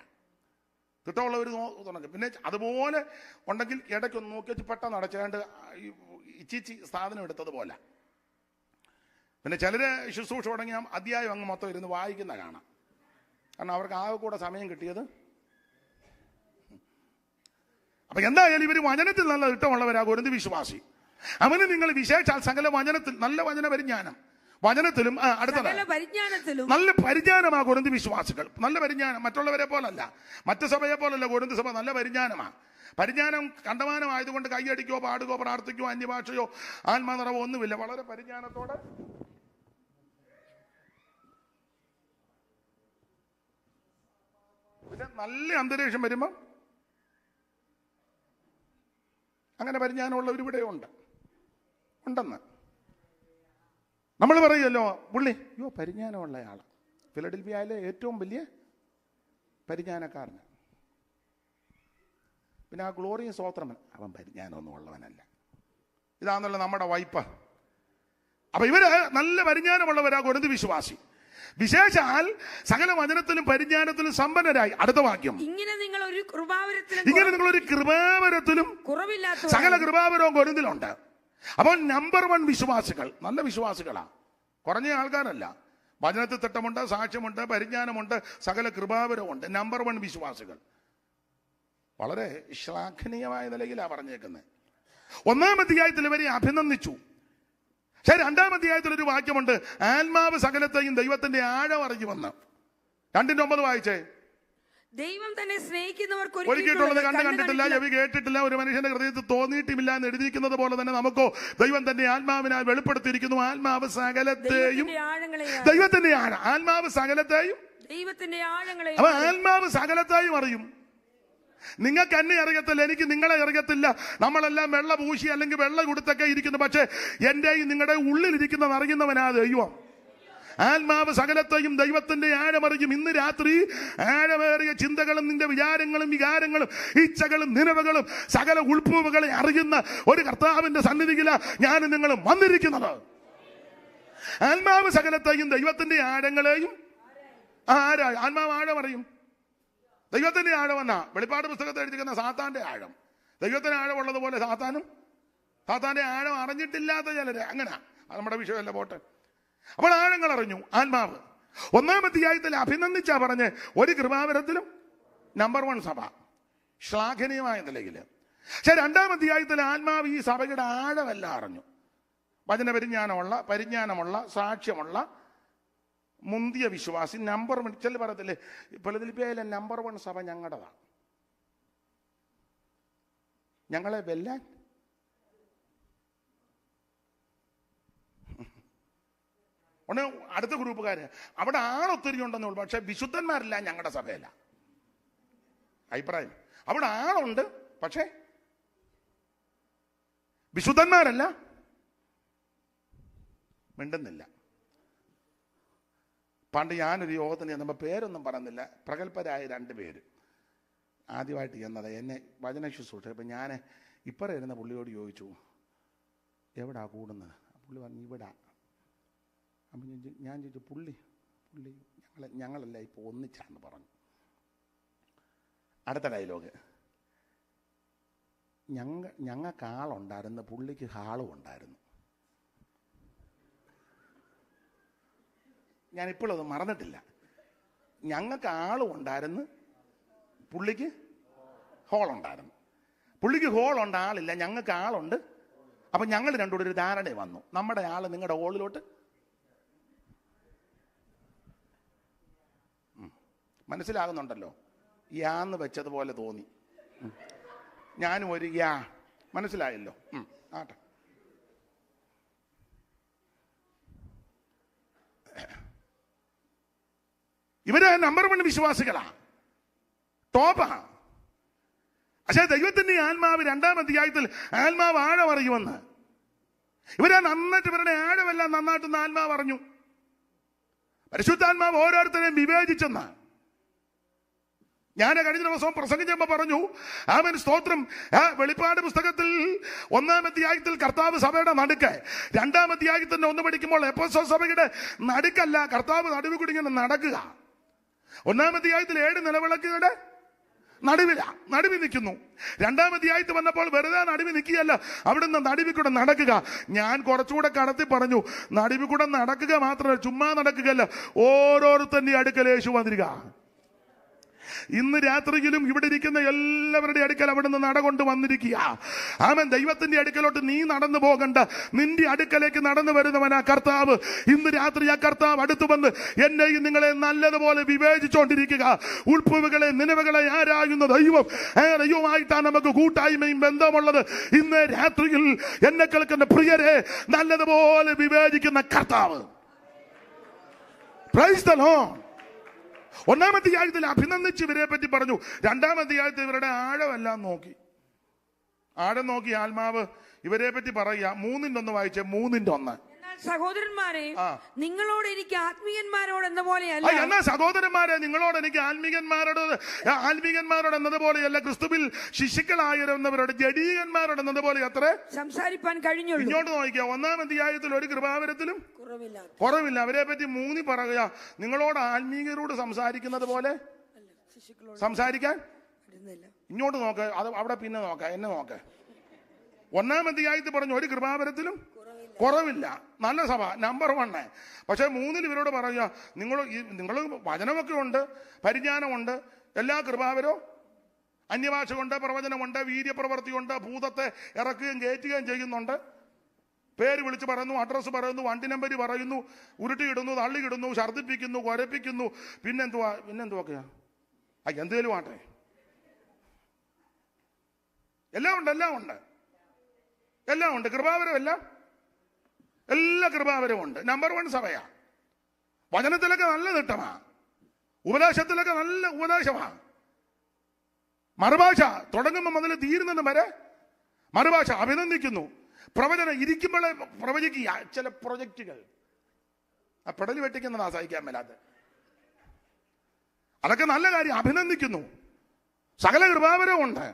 തിട്ടമുള്ളവർ തുറക്കും. പിന്നെ അതുപോലെ ഉണ്ടെങ്കിൽ ഇടയ്ക്കൊന്ന് നോക്കി വെച്ച് പെട്ടെന്ന് അടച്ചാണ്ട് ഇച്ചിച്ചി സാധനം എടുത്തതുപോലെ. പിന്നെ ചിലര് ശുശ്രൂഷ തുടങ്ങിയാൽ അധ്യായം അങ്ങ് മൊത്തം ഇരുന്ന് വായിക്കുന്ന കാണാം. കാരണം അവർക്ക് ആകെ കൂടെ സമയം കിട്ടിയത്. അപ്പൊ എന്തായാലും ഇവര് വചനത്തിൽ നല്ല ഇഷ്ടമുള്ളവരാ കൊരിന്ത് വിശ്വാസി. അവന് നിങ്ങൾ വിശേഷാൽ സകല വചനത്തിൽ നല്ല വചന പരിജ്ഞാനം, വചനത്തിലും അടുത്തത് നല്ല പരിജ്ഞാനമാ കൊരിന്ത് വിശ്വാസികൾ. നല്ല പരിജ്ഞാനം. മറ്റുള്ളവരെ പോലല്ല, മറ്റു സഭയെ പോലല്ല. കൊരിന്ത് സഭ നല്ല പരിജ്ഞാനമാ. പരിജ്ഞാനം കണ്ടമാനമായതുകൊണ്ട് കൈയടിക്കോ പാടുകയോ പ്രാർത്ഥിക്കോ അന്യഭാഷയോ ആത്മാനിറവോ ഒന്നുമില്ല. വളരെ പരിജ്ഞാനത്തോടെ പിന്നെ നല്ല അന്തരീക്ഷം വരുമ്പം അങ്ങനെ പരിജ്ഞാനമുള്ളവർ ഇവിടെ ഉണ്ട്. ഉണ്ടെന്ന് നമ്മൾ പറയുമല്ലോ. പുള്ളി പരിജ്ഞാനമുള്ള ആള്, ഫിലഡൽഫിയയിലെ ഏറ്റവും വലിയ പരിജ്ഞാനക്കാരന്. പിന്നെ ആ ഗ്ലോറിയും സ്തോത്രമൻ, അവൻ പരിജ്ഞാനമൊന്നും ഉള്ളവനല്ല. ഇതാണല്ലോ നമ്മുടെ വായ്പ. അപ്പൊ ഇവര് നല്ല പരിജ്ഞാനമുള്ളവരാ കൊരിന്ത് വിശ്വാസി. വിശേഷാൽ സകല വചനത്തിലും പരിജ്ഞാനത്തിലും സമ്പന്നരായി. അടുത്ത വാക്യം, ഇങ്ങനെ നിങ്ങൾ ഒരു കൃപാവരത്തിലും സകല കൃപാവരവും കൊരിന്തിലുണ്ട്. അപ്പോൾ നമ്പർ 1 വിശ്വാസികൾ, നല്ല വിശ്വാസികളാ, കുറഞ്ഞ ആൾക്കാരല്ല. വചനത്തിൽ തിട്ടമുണ്ട്, സാക്ഷ്യമുണ്ട്, പരിജ്ഞാനമുണ്ട്, സകല കൃപാവരമുണ്ട്. നമ്പർ 1 വിശ്വാസികൾ. വളരെ ശ്ലാഘനീയമായ നിലയിലാണ് പറഞ്ഞേക്കുന്നത്. 1-ാം അധ്യായത്തിൽ ഇവരെ അഭിനന്ദിച്ചു. പക്ഷേ 2-ാം അധ്യായത്തിൽ ഒരു വാക്യമുണ്ട്, ആത്മാവ് സകലത്തെയും ദൈവത്തിന്റെ ആഴം അറിയുമെന്ന്. 2:9 വായിച്ചേ. ദൈവം തന്നെ സ്നേഹിക്കുന്നവർക്ക് ഒരുക്കിയിട്ടുള്ളത് കണ്ടിട്ടില്ല, ചെവി കേട്ടിട്ടില്ല, ഒരു മനുഷ്യന്റെ ഹൃദയത്തിൽ തോന്നിയിട്ടുമില്ല എന്ന് എഴുതിയിരിക്കുന്നത് പോലെ തന്നെ നമുക്കോ ദൈവം തന്റെ ആത്മാവിനാൽ വെളിപ്പെടുത്തിയിരിക്കുന്നു. ആത്മാവ് സകലത്തെയും ദൈവത്തിന്റെ ആഴം, ആത്മാവ് സകലത്തെയും അപ്പൊ ആത്മാവ് സകലത്തെയും അറിയും. നിങ്ങൾക്ക് എന്നെ അറിയത്തില്ല, എനിക്ക് നിങ്ങളെ അറിയത്തില്ല. നമ്മളെല്ലാം വെള്ള പൂശി അല്ലെങ്കിൽ വെള്ള കൊടുത്തൊക്കെ ഇരിക്കുന്നു. പക്ഷെ എന്റെയും നിങ്ങളുടെ ഉള്ളിലിരിക്കുന്നത് അറിയുന്നവനാ ദൈവം. ആത്മാവ് സകലത്തെയും ദൈവത്തിന്റെ ആഴമറിയും. ഇന്ന് രാത്രി ആഴമേറിയ ചിന്തകളും നിന്റെ വിചാരങ്ങളും വികാരങ്ങളും ഇച്ഛകളും നിലവുകളും സകല ഉൾപ്പൂവുകളെ അറിയുന്ന ഒരു കർത്താവിന്റെ സന്നിധിയില ഞാൻ നിങ്ങളും വന്നിരിക്കുന്നത്. ആത്മാവ് സകലത്തെയും ദൈവത്തിന്റെ ആഴങ്ങളെയും ആത്മാവ് ആഴമറിയും. ദൈവത്തിന്റെ ആഴമെന്ന വെളിപ്പാട് പുസ്തകത്തിൽ എഴുതിക്കുന്ന സാത്താന്റെ ആഴം. ദൈവത്തിന് ആഴമുള്ളതുപോലെ സാത്താന്റെ ആഴം അറിഞ്ഞിട്ടില്ലാത്ത ചിലര് അങ്ങനെ. അത് നമ്മുടെ വിഷയമല്ല, പോട്ടെ. അപ്പോൾ ആഴങ്ങൾ അറിഞ്ഞു ആത്മാവ്. 1-ാം അധ്യായത്തിൽ അഭിനന്ദിച്ചാ പറഞ്ഞ് ഒരു കൃപാവരത്തിലും നമ്പർ 1 സഭ, ശ്ലാഘനീയമായ നിലയിൽ. പക്ഷെ 2-ാം അധ്യായത്തിൽ ആത്മാവ് ഈ സഭയുടെ ആഴമെല്ലാം അറിഞ്ഞു. വചന പരിജ്ഞാനമുള്ള സാക്ഷ്യമുള്ള മുന്തിയ വിശ്വാസി. നമ്പർ 1 ചില പറയത്തില്ലേ, ഫിലദൽഫിയയിലെ നമ്പർ 1 സഭ ഞങ്ങളുടെതാ. ഞങ്ങളെ വെല്ലാൻ അടുത്ത ഗ്രൂപ്പുകാര് അവിടെ ആളൊത്തിരി ഉണ്ടെന്നേ ഉള്ളൂ. പക്ഷെ വിശുദ്ധന്മാരില്ല ഞങ്ങളുടെ സഭയല്ല. അഭിപ്രായം, അവിടെ ആളുണ്ട് പക്ഷെ വിശുദ്ധന്മാരല്ല. മിണ്ടുന്നില്ല. പണ്ട് ഞാനൊരു യോഗത്തിന് ചെന്നപ്പോൾ പേരൊന്നും പറയുന്നില്ല, പ്രഗത്ഭരായ 2 പേര് ആദ്യമായിട്ട് ചെന്നത് എന്നെ വചന ശുശ്രൂഷ. അപ്പം ഞാൻ ഇപ്പറ ഇരുന്ന പുള്ളിയോട് ചോദിച്ചു, എവിടാ കൂടുന്നത്? പുള്ളി പറഞ്ഞു ഇവിടാ. അപ്പം ഞാൻ ചോദിച്ചു, പുള്ളി ഞങ്ങളല്ല ഇപ്പോൾ ഒന്നിച്ചാന്ന് പറഞ്ഞു. അടുത്ത ഡയലോഗ്, ഞങ്ങൾക്ക് ആളുണ്ടായിരുന്നു, പുള്ളിക്ക് ഹാളും ഉണ്ടായിരുന്നു. ഞാനിപ്പോഴും അത് മറന്നിട്ടില്ല. ഞങ്ങൾക്ക് ആളും ഉണ്ടായിരുന്നു, പുള്ളിക്ക് ഹോളുണ്ടായിരുന്നു. പുള്ളിക്ക് ഹോളുണ്ട്, ആളില്ല. ഞങ്ങൾക്ക് ആളുണ്ട്. അപ്പം ഞങ്ങൾ രണ്ടുകൂടെ ഒരു ധാരണ വന്നു, നമ്മുടെ ആള് നിങ്ങളുടെ ഹോളിലോട്ട്. മനസ്സിലാകുന്നുണ്ടല്ലോ? യാന്ന് വെച്ചതുപോലെ തോന്നി. ഞാനും ഒരു യാ, മനസ്സിലായല്ലോ? ആട്ടെ. ഇവര് നമ്പർ 1 വിശ്വാസികളാ, ടോപ്പാ. പക്ഷേ ദൈവത്തിന്റെ ആത്മാവ് 2-ാം അധ്യായത്തിൽ ആത്മാവ് ആഴം അറിയുമെന്ന്. ഇവരെ നന്നായിട്ട് ഇവരുടെ ആഴമെല്ലാം നന്നായിട്ടൊന്ന് ആത്മാവ് അറിഞ്ഞു. പരിശുദ്ധാത്മാവ് ഓരോരുത്തരെയും വിവേചിച്ചെന്ന ഞാൻ കഴിഞ്ഞ ദിവസം പ്രസംഗിച്ചപ്പോൾ പറഞ്ഞു. ആമേൻ, സ്തോത്രം. വെളിപ്പാട് പുസ്തകത്തിൽ 1-ാം അധ്യായത്തിൽ കർത്താവ് സഭയുടെ നടുക്ക്, 2-ാം അധ്യായത്തിന്റെ 1 പഠിക്കുമ്പോൾ എഫെസോസ് സഭയുടെ നടുക്കല്ല, കർത്താവ് നടുവിൽ കൂടി ഇങ്ങനെ നടക്കുക. 1-ാം അധ്യായത്തിൽ 7 നിലവിളക്കുകളുടെ നടുവിൽ നിൽക്കുന്നു. 2-ാം അധ്യായത്തിൽ വന്നപ്പോൾ വെറുതെ നടുവിൽ നിൽക്കുകയല്ല, അവിടുന്ന് നടുവിൽ കൂടെ നടക്കുക. ഞാൻ കുറച്ചുകൂടെ കടത്തി പറഞ്ഞു, നടുവിൽ കൂടെ നടക്കുക മാത്രമല്ല, ചുമ്മാ നടക്കുകയല്ല, ഓരോരുത്തന്റെ അടുക്കൽ യേശു വന്നിരിക. ഇന്ന് രാത്രിയിലും ഇവിടെ ഇരിക്കുന്ന എല്ലാവരുടെ അടുക്കൽ അവിടുന്ന് നടകൊണ്ട് വന്നിരിക്കുക. ആമേൻ. ദൈവത്തിന്റെ അടുക്കലോട്ട് നീ നടന്നു പോകണ്ട, നിന്റെ അടുക്കലേക്ക് നടന്നു വരുന്നവനാ കർത്താവ്. ഇന്ന് രാത്രി ആ കർത്താവ് അടുത്തു വന്ന് എന്നെയും നിങ്ങളെ നല്ലതുപോലെ വിവേചിച്ചുകൊണ്ടിരിക്കുക. ഉൾപ്പുകളെ നിലവുകളെ ആരായുന്ന ദൈവമായിട്ടാണ് നമുക്ക് കൂട്ടായ്മയും ബന്ധമുള്ളത്. ഇന്ന് രാത്രിയിൽ എന്നെ കേൾക്കുന്ന പ്രിയരെ നല്ലതുപോലെ വിവേചിക്കുന്ന കർത്താവ്. Praise the Lord. 1-ാം അധ്യായത്തിൽ അഭിനന്ദിച്ച് ഇവരെ പറ്റി പറഞ്ഞു. 2-ാം അധ്യായത്തിൽ ഇവരുടെ ആഴമെല്ലാം നോക്കി. ആഴം നോക്കി ആത്മാവ് ഇവരെ പറ്റി പറയുക. 3-1 വായിച്ചേ. 3-1. എന്നാൽ സഹോദരന്മാരെ, ആ. നിങ്ങളോട് എനിക്ക് ആത്മീയന്മാരോട് എന്ന പോലെയല്ല. എന്നാ സഹോദരന്മാരെ, നിങ്ങളോട് എനിക്ക് ആത്മീകന്മാരോട് എന്നതുപോലെയല്ല, ക്രിസ്തുവിൽ ശിശുക്കളായിരുന്നവരോട് ജഡീകന്മാരോട് എന്നതുപോലെ അത്രേ സംസാരിപ്പാൻ കഴിഞ്ഞുള്ളൂ. ഇങ്ങോട്ട് നോക്കിയാ 1-ാം അധ്യായത്തിൽ ഒരു കൃപാവരത്തിലും കുറവില്ല. അവരെ പറ്റി 3 പറയുക. നിങ്ങളോട് ആത്മീകരോട് സംസാരിക്കുന്നത് പോലെ സംസാരിക്കാൻ. ഇങ്ങോട്ട് നോക്ക, അത് അവിടെ പിന്നെ നോക്ക, എന്നെ നോക്ക. 1-ാം അധ്യായത്തിൽ പറഞ്ഞു ഒരു കൃപാവരത്തിലും കുറവില്ല. നല്ല സഭ, നമ്പർ 1. പക്ഷെ 3-ൽ ഇവരോട് പറയുക, നിങ്ങൾ വചനമൊക്കെ ഉണ്ട്, പരിജ്ഞാനമുണ്ട്, എല്ലാ കൃപാവരവും, അന്യഭാഷ കൊണ്ട്, പ്രവചനമുണ്ട്, വീര്യപ്രവർത്തിയുണ്ട്, ഭൂതത്തെ ഇറക്കുകയും കയറ്റുകയും ചെയ്യുന്നുണ്ട്, പേര് വിളിച്ച് പറയുന്നു, അഡ്രസ്സ് പറയുന്നു, വണ്ടി നമ്പർ പറയുന്നു, ഉരുട്ടിയിടുന്നു, തള്ളിയിടുന്നു, ഛർദ്ദിപ്പിക്കുന്നു, കുരപ്പിക്കുന്നു, പിന്നെന്തുവാക്കെയാ എന്തേലും ആട്ടെ, എല്ലാം ഉണ്ട്. കൃപാവരം എല്ലാ കൃപാവരവും ഉണ്ട്. നമ്പർ 1 സഭയാ. വചനത്തിലൊക്കെ നല്ല തിട്ടമാ, ഉപദേശത്തിലൊക്കെ നല്ല ഉപദേശമാ. മറുഭാഷ തുടങ്ങുമ്പോൾ മുതൽ തീരുന്നത് വരെ മറുഭാഷ അഭിനന്ദിക്കുന്നു. പ്രവചനം ഇരിക്കുമ്പോഴേ പ്രവചിക്കുക. ചില പ്രൊജക്റ്റുകൾ ആ പെടൽ വെട്ടിക്കുന്നതാ സഹിക്കാൻ മേലാത്ത. അതൊക്കെ നല്ല കാര്യം, അഭിനന്ദിക്കുന്നു. സകല കൃപാവരവും ഉണ്ട്.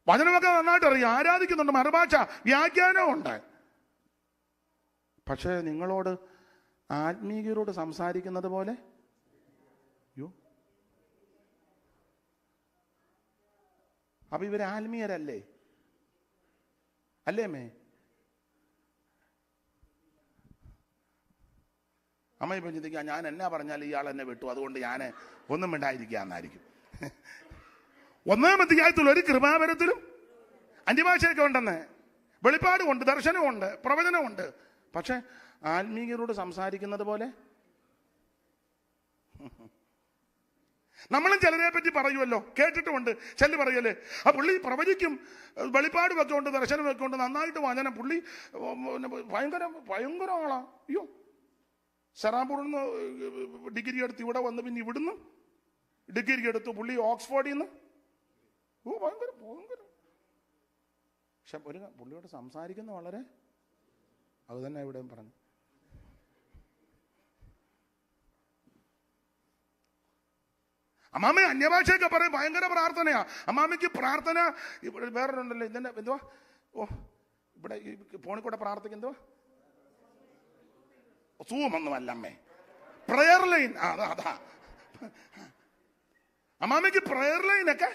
വചനമൊക്കെ നന്നായിട്ട് അറിയാം, ആരാധിക്കുന്നുണ്ട്, മറുഭാഷ വ്യാഖ്യാനവും ഉണ്ട്. പക്ഷേ നിങ്ങളോട് ആത്മീയരോട് സംസാരിക്കുന്നത് പോലെ അപ്പൊ ഇവര് ആത്മീയരല്ലേ? അല്ലേ അമ്മേ? അമ്മ ഇപ്പൊ ചിന്തിക്കുക, ഞാൻ എന്നാ പറഞ്ഞാൽ ഇയാൾ എന്നെ വിട്ടു, അതുകൊണ്ട് ഞാൻ ഒന്നും മിണ്ടായിരിക്കുക എന്നായിരിക്കും. 1-ാം അധ്യായത്തിൽ ഒരു കൃപാവരത്തിലും അന്യഭാഷയൊക്കെ ഉണ്ടെന്ന്, വെളിപ്പാടുമുണ്ട്, ദർശനമുണ്ട്, പ്രവചനമുണ്ട്. പക്ഷെ ആത്മീയരോട് സംസാരിക്കുന്നത് പോലെ നമ്മളും ചിലരെ പറ്റി പറയുമല്ലോ, കേട്ടിട്ടുമുണ്ട്. ചില പറയല്ലേ, ആ പുള്ളി പ്രവചിക്കും, വെളിപ്പാട് വെക്കുണ്ട്, ദർശനം വെക്കുണ്ട്, നന്നായിട്ട് വചനം, പുള്ളി ഭയങ്കര ആളാ. അയ്യോ, സെറാമ്പൂരിൽ നിന്ന് ഡിഗ്രി എടുത്ത് ഇവിടെ വന്ന്, പിന്നെ ഇവിടുന്ന് ഡിഗ്രി എടുത്തു, പുള്ളി ഓക്സ്ഫോർഡിൽ നിന്ന്. ഭയങ്കര. പക്ഷെ പുള്ളിയോട് സംസാരിക്കുന്ന വളരെ, അത് തന്നെ ഇവിടെയും പറഞ്ഞു. അമ്മാമ്മ അന്യഭാഷയൊക്കെ പറയും, ഭയങ്കര പ്രാർത്ഥനയാ. അമ്മാമ്മയ്ക്ക് പ്രാർത്ഥന വേറൊരുണ്ടല്ലോ, ഇതിന്റെ എന്തുവാ, ഇവിടെ ഈ ഫോണിൽ കൂടെ പ്രാർത്ഥിക്കുന്നതുവാ, സൂമൊന്നുമല്ല അമ്മേ, പ്രയർ ലൈൻ. അതാ അമ്മാമ്മയ്ക്ക് പ്രയർ ലൈനൊക്കെ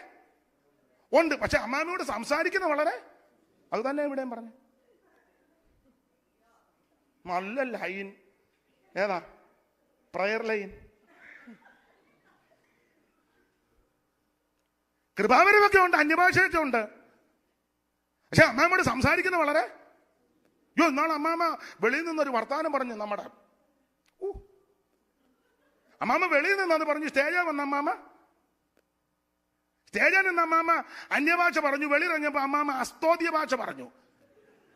ഉണ്ട്. പക്ഷെ അമ്മാമ്മയോട് സംസാരിക്കുന്ന വളരെ, അത് തന്നെ ഇവിടെയും പറഞ്ഞു. നല്ല ലൈൻ ഏതാ? Prayer line. കൃപാവരമൊക്കെ ഉണ്ട്, അന്യഭാഷയൊക്കെ ഉണ്ട്. പക്ഷെ അമ്മാമ്മയോട് സംസാരിക്കുന്ന വളരെ. ഇന്നാണ് അമ്മാമ്മ വെളിയിൽ നിന്നൊരു വർത്താനം പറഞ്ഞു. നമ്മുടെ അമ്മാമ്മ വെളിയിൽ നിന്നത് പറഞ്ഞു, സ്റ്റേജിൽ വന്ന അമ്മാമ്മ, സ്റ്റേജിൽ നിന്ന് അമ്മാമ്മ അന്യഭാഷ പറഞ്ഞു. വെളിയിറങ്ങിയപ്പോ അമ്മാമ്മ അസ്തോദ്യ ഭാഷ പറഞ്ഞു.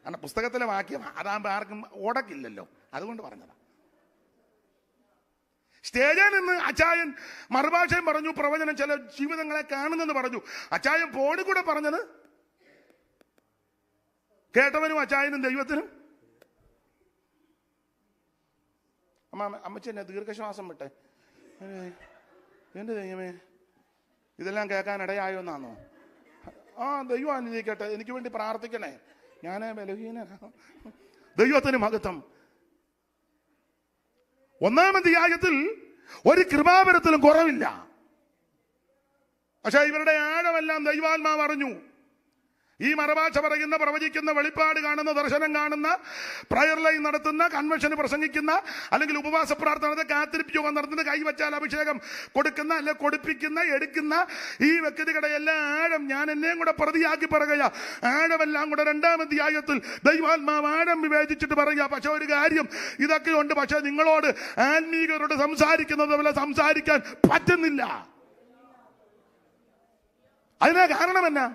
കാരണം പുസ്തകത്തിലെ വാക്യം അതാകുമ്പോ ആർക്കും ഓടക്കില്ലല്ലോ, അതുകൊണ്ട് പറഞ്ഞതാ. സ്റ്റേജിൽ നിന്ന് അച്ചായൻ മറുഭാഷയും പറഞ്ഞു, പ്രവചനം, ചില ജീവിതങ്ങളെ കാണുന്നെന്ന് പറഞ്ഞു. അച്ചായൻ ഫോണിൽ കൂടെ പറഞ്ഞത് കേട്ടവനും അച്ചായനും ദൈവത്തിനും. അമ്മച്ചി എന്നെ ദീർഘശ്വാസം വിട്ടെ. എന്റെ ദൈവമേ, ഇതെല്ലാം കേൾക്കാൻ ഇടയായോന്നാണോ? ദൈവം അനുഗ്രഹിക്കട്ടെ, എനിക്ക് വേണ്ടി പ്രാർത്ഥിക്കണേ, ഞാൻ ബലഹീനനാണ്. ദൈവത്തിന് മഹത്വം. 1-ാം അധ്യായത്തിൽ ഒരു കൃപാവരത്തിലും കുറവില്ല. പക്ഷെ ഇവരുടെ ആഴമെല്ലാം ദൈവാത്മാവ് അറിഞ്ഞു. ഈ മറുഭാഷ പറയുന്ന, പ്രവചിക്കുന്ന, വെളിപ്പാട് കാണുന്ന, ദർശനം കാണുന്ന, പ്രയർ ലൈൻ നടത്തുന്ന, കൺവെൻഷന് പ്രസംഗിക്കുന്ന, അല്ലെങ്കിൽ ഉപവാസ പ്രാർത്ഥന, കാത്തിരിപ്പ് യോഗം നടത്തുന്ന, കൈവച്ചാൽ അഭിഷേകം കൊടുക്കുന്ന, അല്ലെ കൊടുപ്പിക്കുന്ന, എടുക്കുന്ന ഈ വ്യക്തികളുടെ എല്ലാ ആഴം ഞാൻ എന്നെയും കൂടെ പ്രതിയാക്കി പറയുക. ആഴമെല്ലാം കൂടെ 2-ാം അധ്യായത്തിൽ ദൈവാത്മാവ് ആഴം വിവേചിച്ചിട്ട് പറയുക. പക്ഷെ ഒരു കാര്യം, ഇതൊക്കെ ഉണ്ട്, പക്ഷെ നിങ്ങളോട് ആത്മീകരോട് സംസാരിക്കുന്നത് പോലെ സംസാരിക്കാൻ പറ്റുന്നില്ല. അതിന് കാരണം എന്നാ?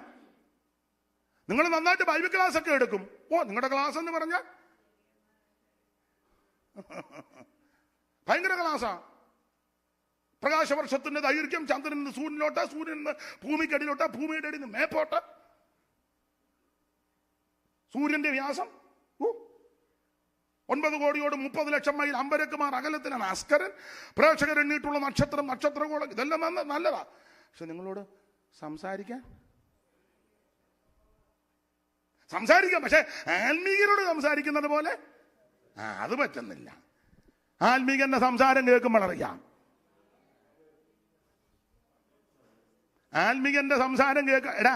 നിങ്ങൾ നന്നായിട്ട് ബൈബിൾ ക്ലാസ് ഒക്കെ എടുക്കും. നിങ്ങളുടെ ക്ലാസ് എന്ന് പറഞ്ഞാൽ ഭയങ്കര ക്ലാസ്സാ. പ്രകാശവർഷത്തിന്റെ ദൈർഘ്യം ചന്ദ്രനിൽ നിന്ന് സൂര്യനിലോട്ട്, സൂര്യനിൽ നിന്ന് ഭൂമിക്കടിയിലോട്ട്, ഭൂമിയുടെ അടിയിൽ നിന്ന് മേപ്പോട്ട്. സൂര്യന്റെ വ്യാസം 9 കോടിയോട് 30 ലക്ഷം മൈൽ അമ്പരക്കുമാർ അകലത്തിലാണ് അസ്കരൻ. പ്രേക്ഷകർ എണ്ണീട്ടുള്ള നക്ഷത്രം, നക്ഷത്രഗോളം, ഇതെല്ലാം നല്ലതാ. പക്ഷെ നിങ്ങളോട് സംസാരിക്കാം, പക്ഷെ ആത്മീകരോട് സംസാരിക്കുന്നത് പോലെ അത് പറ്റുന്നില്ല. ആത്മീകന്റെ സംസാരം കേൾക്കുമ്പോൾ അറിയാം, ആത്മീകന്റെ സംസാരം എടാ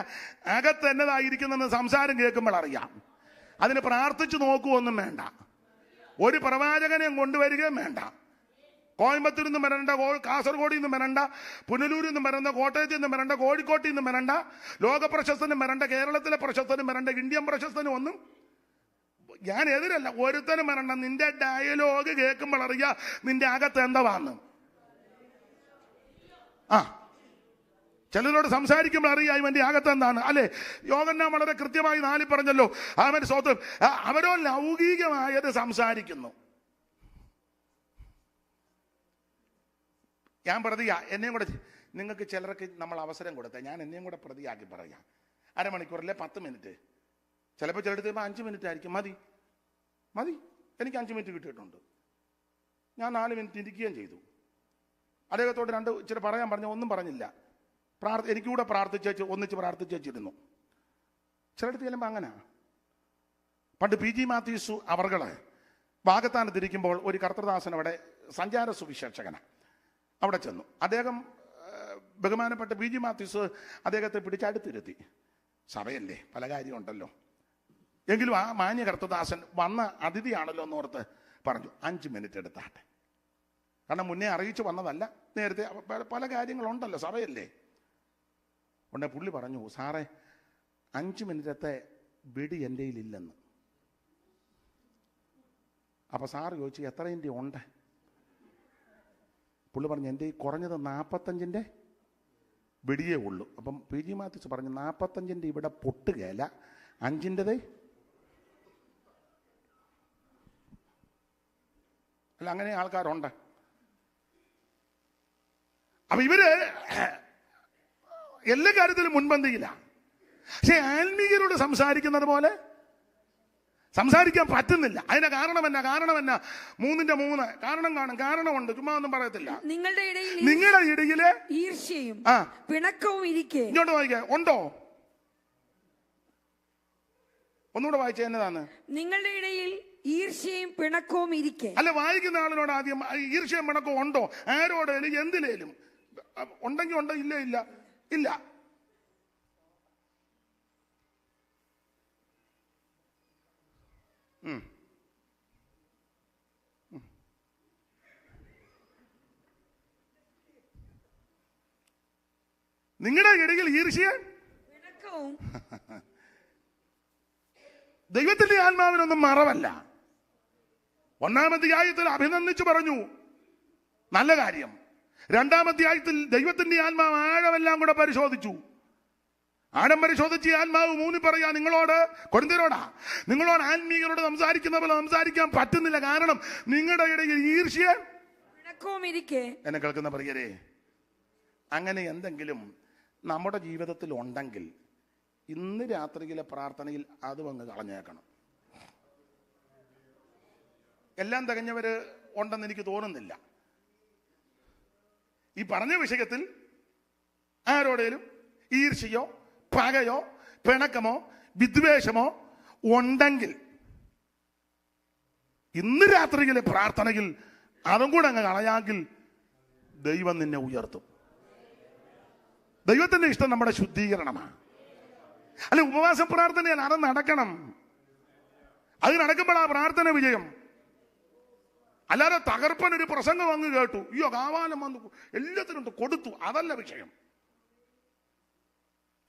അകത്ത് എന്നതായിരിക്കുന്നെന്ന് സംസാരം കേൾക്കുമ്പോൾ അറിയാം. അതിന് പ്രാർത്ഥിച്ചു നോക്കുവൊന്നും വേണ്ട, ഒരു പ്രവാചകനെയും കൊണ്ടുവരികയും വേണ്ട. കോയമ്പത്തൂരിൽ നിന്നും വരണ്ട, കാസർഗോഡിൽ നിന്നും വരണ്ട, പുനലൂരിൽ നിന്നും വരണ്ട, കോട്ടയത്തിൽ നിന്നും വരണ്ട, കോഴിക്കോട്ടിൽ നിന്നും വരണ്ട, ലോക പ്രശസ്തനും വരണ്ട, കേരളത്തിലെ പ്രശസ്തനും വരണ്ട, ഇന്ത്യൻ പ്രശസ്തനും ഒന്നും ഞാൻ എതിരല്ല. ഒരുത്തനും വരണ്ട. നിന്റെ ഡയലോഗ് കേൾക്കുമ്പോൾ അറിയാം നിന്റെ അകത്ത് എന്താന്ന്. ചിലരോട് സംസാരിക്കുമ്പോൾ അറിയാം ഇവന്റെ അകത്ത് എന്താണ്, അല്ലെ? യോഹന്നാൻ വളരെ കൃത്യമായി 4 പറഞ്ഞല്ലോ, അവൻ സ്വന്തം അവരോ ലൗകികമായത് സംസാരിക്കുന്നു. ഞാൻ പ്രതിയാ, എന്നെയും കൂടെ നിങ്ങൾക്ക് ചിലർക്ക് നമ്മൾ അവസരം കൊടുത്താൽ ഞാൻ എന്നെയും കൂടെ പ്രതിയാക്കി പറയാം. അരമണിക്കൂറല്ലേ 10 മിനിറ്റ്, ചിലപ്പോൾ ചിലടത്ത് 5 മിനിറ്റ് ആയിരിക്കും. മതി എനിക്ക് 5 മിനിറ്റ് കിട്ടിയിട്ടുണ്ട്. ഞാൻ 4 മിനിറ്റ് ഇരിക്കുകയും ചെയ്തു. അദ്ദേഹത്തോട് ഇച്ചിരി പറയാൻ പറഞ്ഞ ഒന്നും പറഞ്ഞില്ല. എനിക്കൂടെ ഒന്നിച്ച് പ്രാർത്ഥിച്ചിരുന്നു. ചിലടത്ത് ചെല്ലുമ്പോൾ അങ്ങനെ. പണ്ട് PG മാത്യൂസ് അവർകള് വാകത്താനത്തിരിക്കുമ്പോൾ ഒരു കർത്തൃദാസൻ അവിടെ സഞ്ചാര സുവിശേഷകനാണ്. അവിടെ ചെന്നു. അദ്ദേഹം ബഹുമാനപ്പെട്ട PG മാത്യൂസ് അദ്ദേഹത്തെ പിടിച്ചടുത്തിരുത്തി. സഭയല്ലേ, പല കാര്യമുണ്ടല്ലോ. എങ്കിലും ആ മാന്യ കർത്തൃദാസൻ വന്ന അതിഥിയാണല്ലോ എന്നോർത്ത് പറഞ്ഞു 5 മിനിറ്റ് എടുത്താട്ടെ. കാരണം മുന്നേ അറിയിച്ചു വന്നതല്ല, നേരത്തെ പല കാര്യങ്ങളുണ്ടല്ലോ, സഭയല്ലേ. ഉടനെ പുള്ളി പറഞ്ഞു, സാറേ 5 മിനിറ്റത്തെ വെടി എൻ്റെ കയ്യിലില്ലെന്ന്. അപ്പൊ സാറ് ചോദിച്ചു എത്രയിൻ്റെ ഉണ്ട്? പുള്ളി പറഞ്ഞു എൻ്റെ കുറഞ്ഞത് 45-ൻ്റെ വെടിയേ ഉള്ളൂ. അപ്പം PG മാത്യൂസ് പറഞ്ഞു 45-ൻ്റെ ഇവിടെ പൊട്ടുകയല്ല, 5-ൻ്റെതേ അല്ല. അങ്ങനെ ആൾക്കാരുണ്ട്. അപ്പൊ ഇവര് എല്ലാ കാര്യത്തിലും മുൻപന്തിയില്ല. പക്ഷെ ആത്മീയരോട് സംസാരിക്കുന്നത് പോലെ സംസാരിക്കാൻ പറ്റുന്നില്ല. അതിന്റെ കാരണം എന്നാ? 3-ന്റെ 3 കാരണം കാണും. കാരണമുണ്ട്, ചുമ്മാ ഒന്നും പറയത്തില്ല. നിങ്ങളുടെ ഇടയില് ഈർഷ്യയും പിണക്കവും ഇരിക്കെ. ഇങ്ങോട്ട് വായിക്കാം. ഉണ്ടോ? ഒന്നുകൂടെ വായിച്ച എന്നതാണ്? നിങ്ങളുടെ ഇടയിൽ ഈർഷ്യയും പിണക്കവും ഇരിക്കെ. അല്ല, വായിക്കുന്ന ആളിനോട് ആദ്യം ഈർഷ്യയും പിണക്കവും ഉണ്ടോ? ആരോടേലും എന്തിനേലും ഉണ്ടെങ്കിൽ ഉണ്ടോ, ഇല്ല. നിങ്ങളുടെ ഇടയിൽ ഈർഷ്യ പിണക്കവും. ദൈവത്തിന്റെ ആത്മാവിനൊന്നും മറവല്ല. 1-ാം അധ്യായത്തിൽ അഭിനന്ദിച്ചു പറഞ്ഞു, നല്ല കാര്യം. 2-ാം അധ്യായത്തിൽ ദൈവത്തിന്റെ ആത്മാവ് ആഴമെല്ലാം കൂടെ പരിശോധിച്ചു. ആഴം പരിശോധിച്ച് ആത്മാവ് 3 പറയാ, നിങ്ങളോട് കൊരിന്ത്യരോടാ, നിങ്ങളോട് ആത്മീയരോട് സംസാരിക്കുന്ന പോലെ സംസാരിക്കാൻ പറ്റുന്നില്ല. കാരണം നിങ്ങളുടെ ഇടയിൽ ഈർഷ്യ പിണക്കവും ഇരിക്കെ. എന്നെ കേൾക്കുന്ന പ്രിയരെ, അങ്ങനെ എന്തെങ്കിലും നമ്മുടെ ജീവിതത്തിൽ ഉണ്ടെങ്കിൽ ഇന്ന് രാത്രിയിലെ പ്രാർത്ഥനയിൽ അതും അങ്ങ് കളഞ്ഞേക്കണം. എല്ലാം തികഞ്ഞവര് ഉണ്ടെന്ന് എനിക്ക് തോന്നുന്നില്ല. ഈ പറഞ്ഞ വിഷയത്തിൽ ആരോടേലും ഈർഷ്യയോ പകയോ പിണക്കമോ വിദ്വേഷമോ ഉണ്ടെങ്കിൽ ഇന്ന് രാത്രിയിലെ പ്രാർത്ഥനയിൽ അതും കൂടെ അങ്ങ് കളയാമെങ്കിൽ ദൈവം നിന്നെ ഉയർത്തും. ദൈവത്തിന്റെ ഇഷ്ടം നമ്മുടെ ശുദ്ധീകരണമാണ്. അല്ലെ, ഉപവാസ പ്രാർത്ഥനയാണ്, അത് നടക്കണം. അത് നടക്കുമ്പോൾ ആ പ്രാർത്ഥന വിജയം. അല്ലാതെ തകർപ്പൻ ഒരു പ്രസംഗം അങ്ങ് കേട്ടു, അയ്യോ കാവാലം വന്നു എല്ലാത്തിനും കൊടുത്തു, അതല്ല വിഷയം.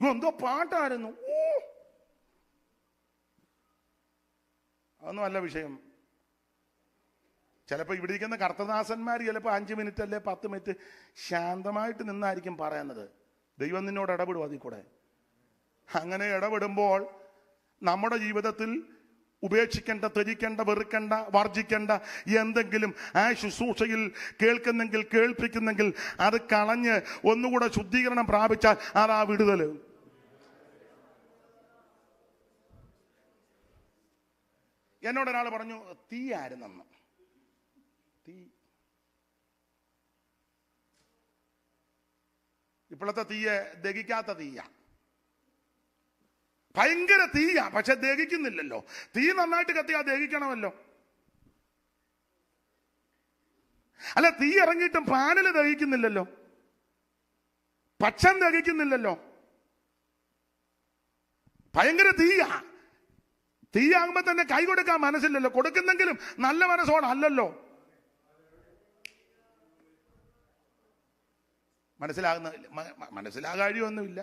എന്തോ പാട്ടായിരുന്നു, അതൊന്നും അല്ല വിഷയം. ചിലപ്പോൾ ഇവിടെ ഇരിക്കുന്ന കർത്തദാസന്മാർ ചിലപ്പോൾ 5 മിനിറ്റ് അല്ലെ 10 മിനിറ്റ് ശാന്തമായിട്ട് നിന്നായിരിക്കും പറയുന്നത്. ദൈവം നിന്നോട് ഇടപെടും അതിൽ കൂടെ. അങ്ങനെ ഇടപെടുമ്പോൾ നമ്മുടെ ജീവിതത്തിൽ ഉപേക്ഷിക്കേണ്ട, ത്യജിക്കേണ്ട, വെറുക്കേണ്ട, വർജിക്കേണ്ട എന്തെങ്കിലും ആ ശുശ്രൂഷയിൽ കേൾക്കുന്നെങ്കിൽ, കേൾപ്പിക്കുന്നെങ്കിൽ അത് കളഞ്ഞ് ഒന്നുകൂടെ ശുദ്ധീകരണം പ്രാപിച്ചാൽ അതാ വിടുതൽ. എന്നോടൊരാൾ പറഞ്ഞു തീയായിരുന്നെന്ന്. തീ ഇപ്പോഴത്തെ തീയെ ദഹിക്കാത്ത തീയ, ഭയങ്കര തീയാ, പക്ഷെ ദഹിക്കുന്നില്ലല്ലോ. തീ നന്നായിട്ട് കത്തിയാ ദഹിക്കണമല്ലോ. അല്ല, തീ ഇറങ്ങിയിട്ടും പാനല് ദഹിക്കുന്നില്ലല്ലോ, പക്ഷം ദഹിക്കുന്നില്ലല്ലോ. ഭയങ്കര തീയാ. തീയാകുമ്പോ തന്നെ കൈ കൊടുക്കാൻ മനസ്സില്ലല്ലോ. കൊടുക്കുന്നെങ്കിലും നല്ല മനസ്സോടെ അല്ലല്ലോ. മനസ്സിലാകാഴിയൊന്നുമില്ല.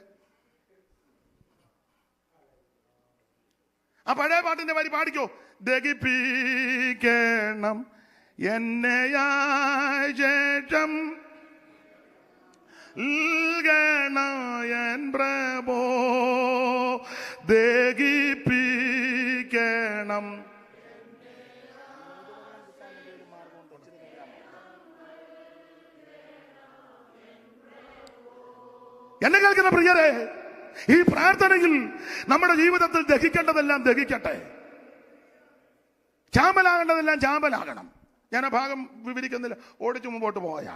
ആ പഴയ പാട്ടിന്റെ വരി പാടിക്കോ. ദഹിപ്പിക്കണം എന്നെയായ ശേഷം ഗണയൻ പ്രഭോ, ദഹിപ്പിക്കണം. എന്നെ കേൾക്കുന്ന പ്രിയരെ, ഈ പ്രാർത്ഥനയിൽ നമ്മുടെ ജീവിതത്തിൽ ദഹിക്കേണ്ടതെല്ലാം ദഹിക്കട്ടെ, ചാമ്പലാകേണ്ടതെല്ലാം ചാമ്പലാകണം. ഞാൻ ആ ഭാഗം വിവരിക്കുന്നില്ല, ഓടിച്ചു മുമ്പോട്ട് പോയാ.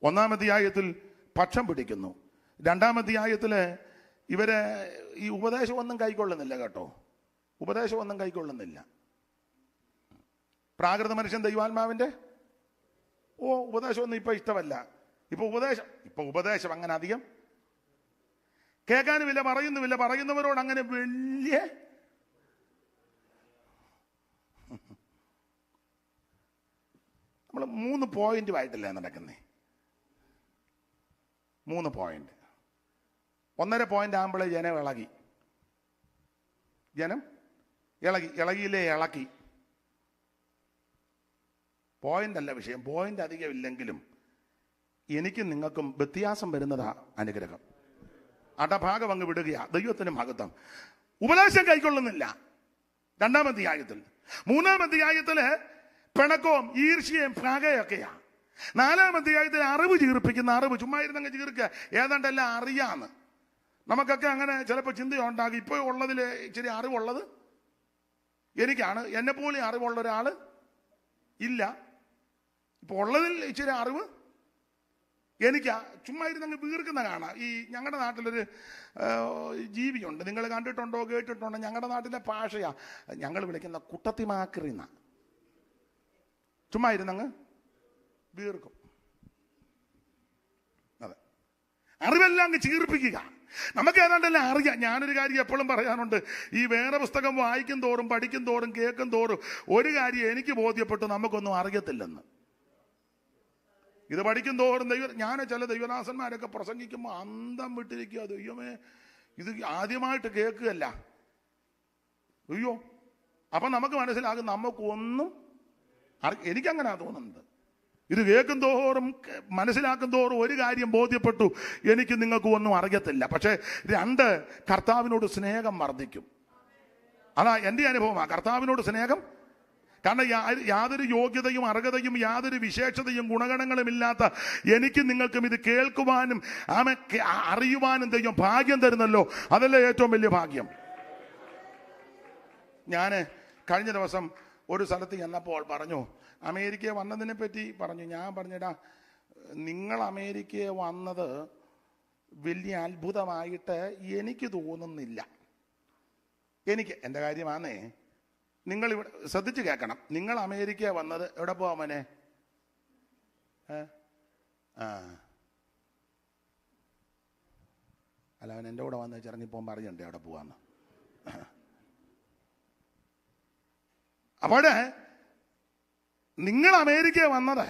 1-ാം അധ്യായത്തിൽ പക്ഷം പിടിക്കുന്നു. 2-ാം അധ്യായത്തില് ഇവരെ ഈ ഉപദേശമൊന്നും കൈക്കൊള്ളുന്നില്ല കേട്ടോ, ഉപദേശമൊന്നും കൈക്കൊള്ളുന്നില്ല. പ്രാകൃത മനുഷ്യൻ ദൈവാത്മാവിന്റെ ഉപദേശമൊന്നും ഇപ്പൊ ഇഷ്ടമല്ല. ഇപ്പൊ ഉപദേശം അങ്ങനെ അധികം കേൾക്കാനുമില്ല, പറയുന്നുമില്ല. പറയുന്നവരോട് അങ്ങനെ വലിയ നമ്മൾ 3 പോയിന്റുമായിട്ടല്ലേ നടക്കുന്നേ. 3 പോയിന്റ്. 1.5 പോയിന്റ് ആകുമ്പോഴേ ജനം ഇളകിയില്ലേ ഇളക്കി. പോയിന്റ് അല്ല വിഷയം. പോയിന്റ് അധികം ഇല്ലെങ്കിലും എനിക്കും നിങ്ങൾക്കും വ്യത്യാസം വരുന്നതാ അനുഗ്രഹം. ഭാഗം അങ്ങ് വിടുകയാ. ദൈവത്തിന് മഹത്വം. ഉപദേശം കൈക്കൊള്ളുന്നില്ല 2-ാം അധ്യായത്തിൽ. 3-ാം അധ്യായത്തില് പിണക്കവും ഈർഷ്യയും പകയൊക്കെയാ. 4-ാം അധ്യായത്തിൽ അറിവ് ചീർപ്പിക്കുന്ന അറിവ്. ചുമ്മാ ഇരുന്നങ്ങ് ചീർക്കുക, ഏതാണ്ടെല്ലാം അറിയാന്ന്. നമുക്കൊക്കെ അങ്ങനെ ചിലപ്പോൾ ചിന്തയുണ്ടാകും. ഇപ്പോൾ ഉള്ളതിൽ ഇച്ചിരി അറിവുള്ളത് എനിക്കാണ്, എന്നെ പോലെ അറിവുള്ള ഒരാള് ഇല്ല. ഇപ്പൊ ഉള്ളതിൽ ഇച്ചിരി അറിവ് എനിക്കാ. ചുമ്മാ ഇരുന്നങ്ങ് വീർക്കുന്ന കാണാം. ഈ ഞങ്ങളുടെ നാട്ടിലൊരു ജീവിയുണ്ട്, നിങ്ങൾ കണ്ടിട്ടുണ്ടോ കേട്ടിട്ടുണ്ടോ? ഞങ്ങളുടെ നാട്ടിലെ ഭാഷയാ ഞങ്ങൾ വിളിക്കുന്ന കുട്ടത്തിമാക്രിന്ന. ചുമ്മാ ഇരുന്നങ്ങ് വീർക്കും. അതെ, അറിവെല്ലാം അങ്ങ് ചീർപ്പിക്കുക. നമുക്ക് ഏതാണ്ടെല്ലാം അറിയാം. ഞാനൊരു കാര്യം എപ്പോഴും പറയാനുണ്ട്, ഈ വേറെ പുസ്തകം വായിക്കും തോറും പഠിക്കും തോറും കേൾക്കും തോറും ഒരു കാര്യം എനിക്ക് ബോധ്യപ്പെട്ടു, നമുക്കൊന്നും അറിയത്തില്ലെന്ന്. ഇത് പഠിക്കും തോറും ഞാൻ ചില ദൈവദാസന്മാരൊക്കെ പ്രസംഗിക്കുമ്പോൾ അന്തം വിട്ടിരിക്കുക. ദൈവമേ, ഇത് ആദ്യമായിട്ട് കേൾക്കുകയല്ല. അയ്യോ, അപ്പൊ നമുക്ക് മനസ്സിലാകും നമുക്കൊന്നും എനിക്കങ്ങനാ തോന്നുന്നത്. ഇത് കേൾക്കും തോറും മനസ്സിലാക്കും തോറും ഒരു കാര്യം ബോധ്യപ്പെട്ടു, എനിക്ക് നിങ്ങൾക്ക് ഒന്നും അറിയത്തില്ല. പക്ഷെ 2, കർത്താവിനോട് സ്നേഹം വർദ്ധിക്കും. അതാ എൻ്റെ അനുഭവമാണ്. കർത്താവിനോട് സ്നേഹം. കാരണം യാതൊരു യോഗ്യതയും അർഹതയും യാതൊരു വിശേഷതയും ഗുണഗണങ്ങളും ഇല്ലാത്ത എനിക്കും നിങ്ങൾക്കും ഇത് കേൾക്കുവാനും അറിയുവാനും ദൈവം ഭാഗ്യം തരുന്നല്ലോ. അതല്ലേ ഏറ്റവും വലിയ ഭാഗ്യം. ഞാൻ കഴിഞ്ഞ ദിവസം ഒരു സ്ഥലത്ത് ചെന്നപ്പോൾ പറഞ്ഞു, അമേരിക്കയെ വന്നതിനെ പറ്റി പറഞ്ഞു. ഞാൻ പറഞ്ഞിടാ, നിങ്ങൾ അമേരിക്കയെ വന്നത് വലിയ അത്ഭുതമായിട്ട് എനിക്ക് തോന്നുന്നില്ല. എനിക്ക് എൻ്റെ കാര്യമാണേ. നിങ്ങൾ ഇവിടെ ശ്രദ്ധിച്ച് കേൾക്കണം. നിങ്ങൾ അമേരിക്ക വന്നത് എവിടെ പോവാമനെ? അല്ല, അവൻ എൻ്റെ കൂടെ വന്ന് ചിറങ്ങിപ്പോകാൻ പറഞ്ഞിട്ടുണ്ട് എവിടെ പോവാന്ന്. അപ്പോഴേ നിങ്ങൾ അമേരിക്ക വന്നത്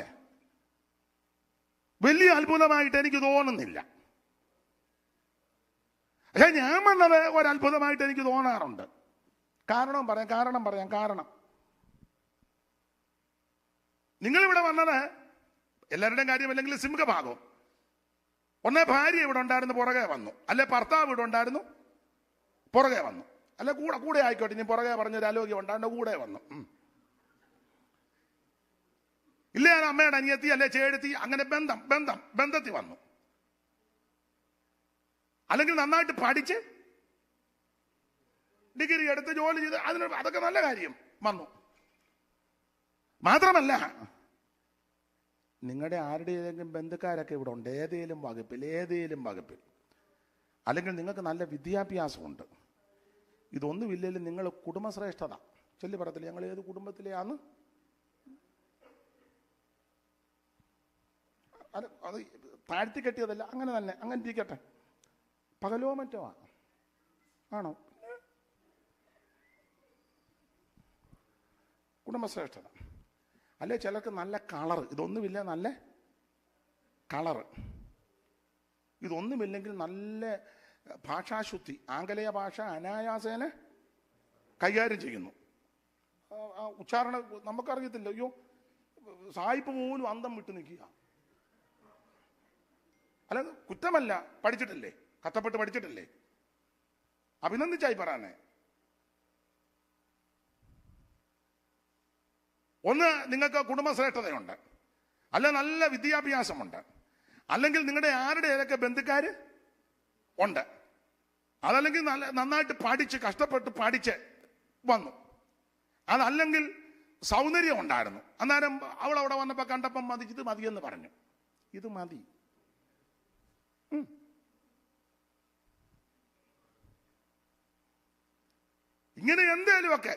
വലിയ അത്ഭുതമായിട്ട് എനിക്ക് തോന്നുന്നില്ല. പക്ഷെ ഞാൻ വന്നത് ഒരത്ഭുതമായിട്ട് എനിക്ക് തോന്നാറുണ്ട്. കാരണം പറയാം. നിങ്ങളിവിടെ വന്നത് എല്ലാവരുടെയും കാര്യം അല്ലെങ്കിൽ സിംഹഭാഗം. ഒന്നേ ഭാര്യ ഇവിടെ ഉണ്ടായിരുന്നു, പുറകെ വന്നു. അല്ലെ ഭർത്താവ് ഇവിടെ ഉണ്ടായിരുന്നു, പുറകെ വന്നു. അല്ലെ കൂടെ ആയിക്കോട്ടെ, ഇനി പുറകെ പറഞ്ഞൊരു ആലോക്യം ഉണ്ടായിരുന്നു, കൂടെ വന്നു. ഇല്ല, ഞാൻ അമ്മയുടെ അനിയത്തി അല്ലെ ചേടത്തി, അങ്ങനെ ബന്ധത്തിൽ വന്നു. അല്ലെങ്കിൽ നന്നായിട്ട് പഠിച്ച് ഡിഗ്രി എടുത്ത് ജോലി ചെയ്ത് അതൊക്കെ നല്ല കാര്യം. വന്നു. മാത്രമല്ല, നിങ്ങളുടെ ആരുടെയെങ്കിലും ബന്ധുക്കാരൊക്കെ ഇവിടെ ഉണ്ട്, ഏതെങ്കിലും വകുപ്പിൽ, അല്ലെങ്കിൽ നിങ്ങൾക്ക് നല്ല വിദ്യാഭ്യാസമുണ്ട്. ഇതൊന്നുമില്ലെങ്കിലും നിങ്ങൾ കുടുംബശ്രേഷ്ഠത ചൊല്ലി പറയത്തില്ല, ഞങ്ങൾ ഏത് കുടുംബത്തിലെയാന്ന്. അത് താഴ്ത്തി കെട്ടിയതല്ല, അങ്ങനെ തന്നെ, അങ്ങനെ ഇരിക്കട്ടെ. പകലോ മറ്റോ ആണോ കുടുംബശ്രേഷ്ഠത? അല്ലെ ചിലർക്ക് നല്ല കളർ, ഇതൊന്നുമില്ല, നല്ല കളർ. ഇതൊന്നുമില്ലെങ്കിൽ നല്ല ഭാഷാശുദ്ധി, ആംഗലേയ ഭാഷ അനായാസേന കൈകാര്യം ചെയ്യുന്നു. ഉച്ചാരണം നമുക്കറിയത്തില്ല. അയ്യോ, സായിപ്പ് പോലും അന്തം വിട്ട് നിൽക്കുക. അല്ല, കുറ്റമല്ല, പഠിച്ചിട്ടില്ലേ, കഷ്ടപ്പെട്ട് പഠിച്ചിട്ടില്ലേ, അഭിനന്ദിച്ചായി പറയാനേ. ഒന്ന്, നിങ്ങൾക്ക് കുടുംബശ്രേഷ്ഠതയുണ്ട്, അല്ല നല്ല വിദ്യാഭ്യാസമുണ്ട്, അല്ലെങ്കിൽ നിങ്ങളുടെ ആരുടെ ഏതൊക്കെ ബന്ധുക്കാര് ഉണ്ട്, അതല്ലെങ്കിൽ നന്നായിട്ട് പഠിച്ച് കഷ്ടപ്പെട്ട് പഠിച്ച് വന്നു, അതല്ലെങ്കിൽ സൗന്ദര്യം ഉണ്ടായിരുന്നു. അന്നേരം അവൾ അവിടെ വന്നപ്പോൾ കണ്ടപ്പം ഇത് മതിയെന്ന് പറഞ്ഞു. ഇത് മതി. ഇങ്ങനെ എന്തേലുമൊക്കെ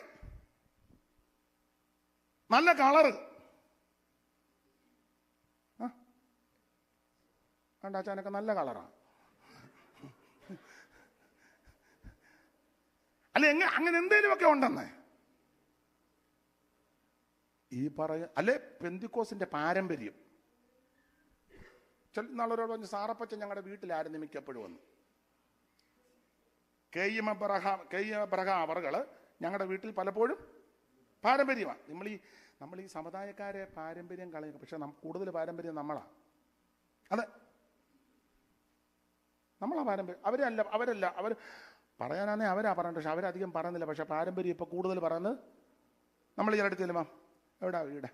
നല്ല കളറ് കണ്ടാച്ചാനൊക്കെ നല്ല കളറാണ്. അല്ലെ അങ്ങനെ എന്തേലുമൊക്കെ ഉണ്ടെന്ന് ഈ അല്ലെ പെന്തിക്കോസിന്റെ പാരമ്പര്യം. നാളൊരാൾ പറഞ്ഞു, സാറപ്പച്ച ഞങ്ങളുടെ വീട്ടിലായിരുന്നു മിക്കപ്പോഴും വന്നു. കെ എം എബ്രഹാം അവറുകൾ ഞങ്ങളുടെ വീട്ടിൽ പലപ്പോഴും പാരമ്പര്യമാണ്. നമ്മൾ ഈ സമുദായക്കാരെ പാരമ്പര്യം കളയുക, പക്ഷെ കൂടുതൽ പാരമ്പര്യം നമ്മളാ. അതെ, നമ്മളാ പാരമ്പര്യം. അവരല്ല അവർ പറയാനാന്നേ അവരാ പറയണ്ട, പക്ഷെ അവരധികം പറയുന്നില്ല. പക്ഷെ പാരമ്പര്യം ഇപ്പൊ കൂടുതൽ പറയുന്നത് നമ്മൾ ഈ അടുത്ത് ചെല്ലുമ്പോ, എവിടാ വീട്,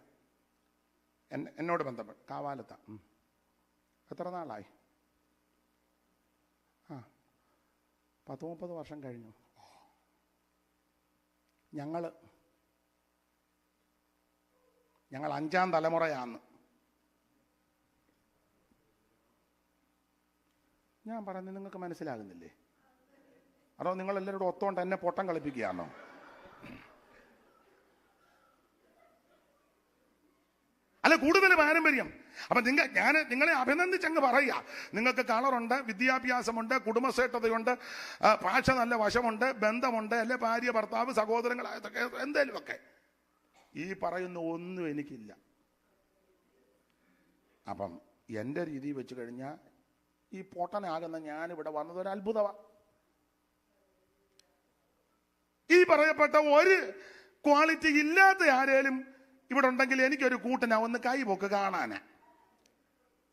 എന്നോട് ബന്ധപ്പെട്ട് കാവാലത്താ. എത്ര നാളായി? 10-30 വർഷം കഴിഞ്ഞു. ഞങ്ങൾ 5ാം തലമുറയാന്ന്. ഞാൻ പറഞ്ഞു, നിങ്ങൾക്ക് മനസ്സിലാകുന്നില്ലേ? അതോ നിങ്ങളെല്ലാവരോടും ഒത്തോണ്ട് എന്നെ പൊട്ടം കളിപ്പിക്കുകയാണോ? അല്ല, കൂടുതൽ പാരമ്പര്യം. അപ്പൊ നിങ്ങളെ അഭിനന്ദിച്ചങ്ങ് പറയുക, നിങ്ങൾക്ക് കളറുണ്ട്, വിദ്യാഭ്യാസമുണ്ട്, കുടുംബശ്രേഷ്ഠതയുണ്ട്, ഭാഷ നല്ല വശമുണ്ട്, ബന്ധമുണ്ട്, അല്ലെ ഭാര്യ ഭർത്താവ് സഹോദരങ്ങൾ, എന്തേലുമൊക്കെ. ഈ പറയുന്ന ഒന്നും എനിക്കില്ല. അപ്പം എൻ്റെ രീതി വെച്ച് കഴിഞ്ഞാൽ ഈ പൊട്ടനാകുന്ന ഞാനിവിടെ വന്നത് ഒരു അത്ഭുതമാണ്. ഈ പറയപ്പെട്ട ഒരു ക്വാളിറ്റി ഇല്ലാത്ത ആരേലും ഇവിടെ ഉണ്ടെങ്കിൽ എനിക്കൊരു കൂട്ടനാ, ഒന്ന് കൈ പൊക്ക് കാണാനാ.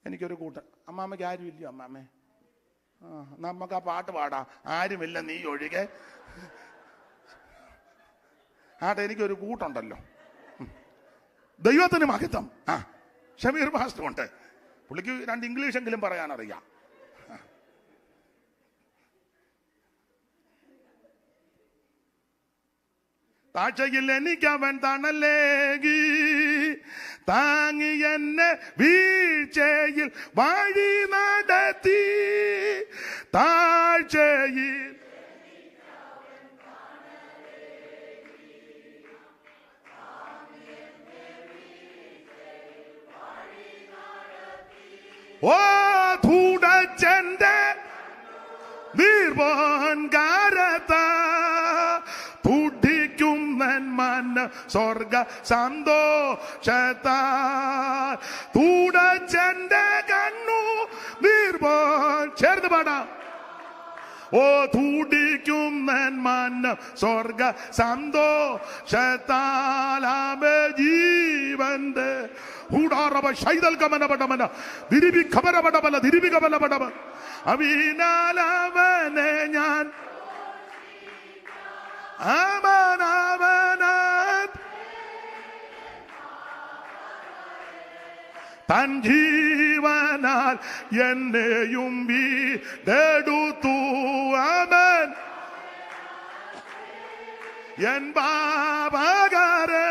എനിക്കൊരു കൂട്ടൻ. അമ്മാമ്മയ്ക്ക് ആരും ഇല്ലയോ? അമ്മാമ്മേ, നമുക്ക് ആ പാട്ട് പാടാം, ആരുമില്ല നീ ഒഴികെ. എനിക്കൊരു കൂട്ടുണ്ടല്ലോ. ദൈവത്തിന് മഹത്വം. ഷമീർ മാസ്റ്റർ ഉണ്ട്, പുള്ളിക്ക് 2 ഇംഗ്ലീഷെങ്കിലും പറയാനറിയാം. താഴ്ചയിൽ എനിക്കവൻ തണലേകി, താങ്ങി എന്നെ വീഴ്ചയിൽ വഴി നടത്തി. താഴ്ചയിൽ തുടച്ചെന്റെ നീർവാൻകാരത തുടിക്കുന്നൻ മന സ്വർഗ സന്തോഷത്താൽ. തുടച്ചെന്റെ കണ്ണു നീർവാൻ ചേർന്ന് പാടാം. തുടിക്കുന്നൻ മന സ്വർഗ സന്തോഷത്താൽ. ജീവന്റെ അവിനാലവനെ ഞാൻ തൻ ജീവനാൽ എന്നെയും വീടെടുത്തു അവൻ. എൻ പാപകാരൻ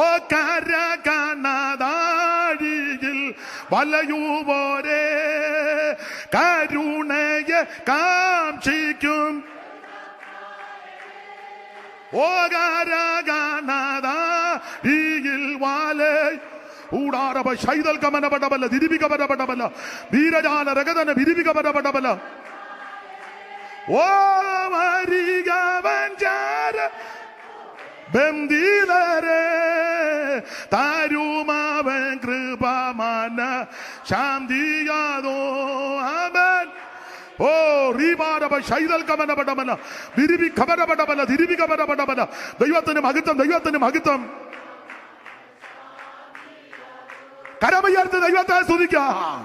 ഓ കര കാണാതാഴിയിൽ വലയുവോരേ കരുണയെ കാക്ഷിക്കും ഓ കര കാണാതാഴിയിൽ വാലേ ഊടാറബ ശൈതൽ കമനപടബല ദിരിവികപടപടബല വീരജാല രഗതന വിരിവികപടപടബല ഓ മരികവഞ്ചാര ബന്ധിതരെ താരുമാവൻ കൃപമാന ശാന്തിയാതോ അവൻ ഓ റീബാരബ ശൈതൽ കമനപടബല വിരിവി ഖബരപടബല ദിരിവികപടപടബല ദൈവത്തിന് മഹത്വം ദൈവത്തിന് മഹത്വം കരമുയർത്തി ദൈവത്തെ സ്തുതിക്കാം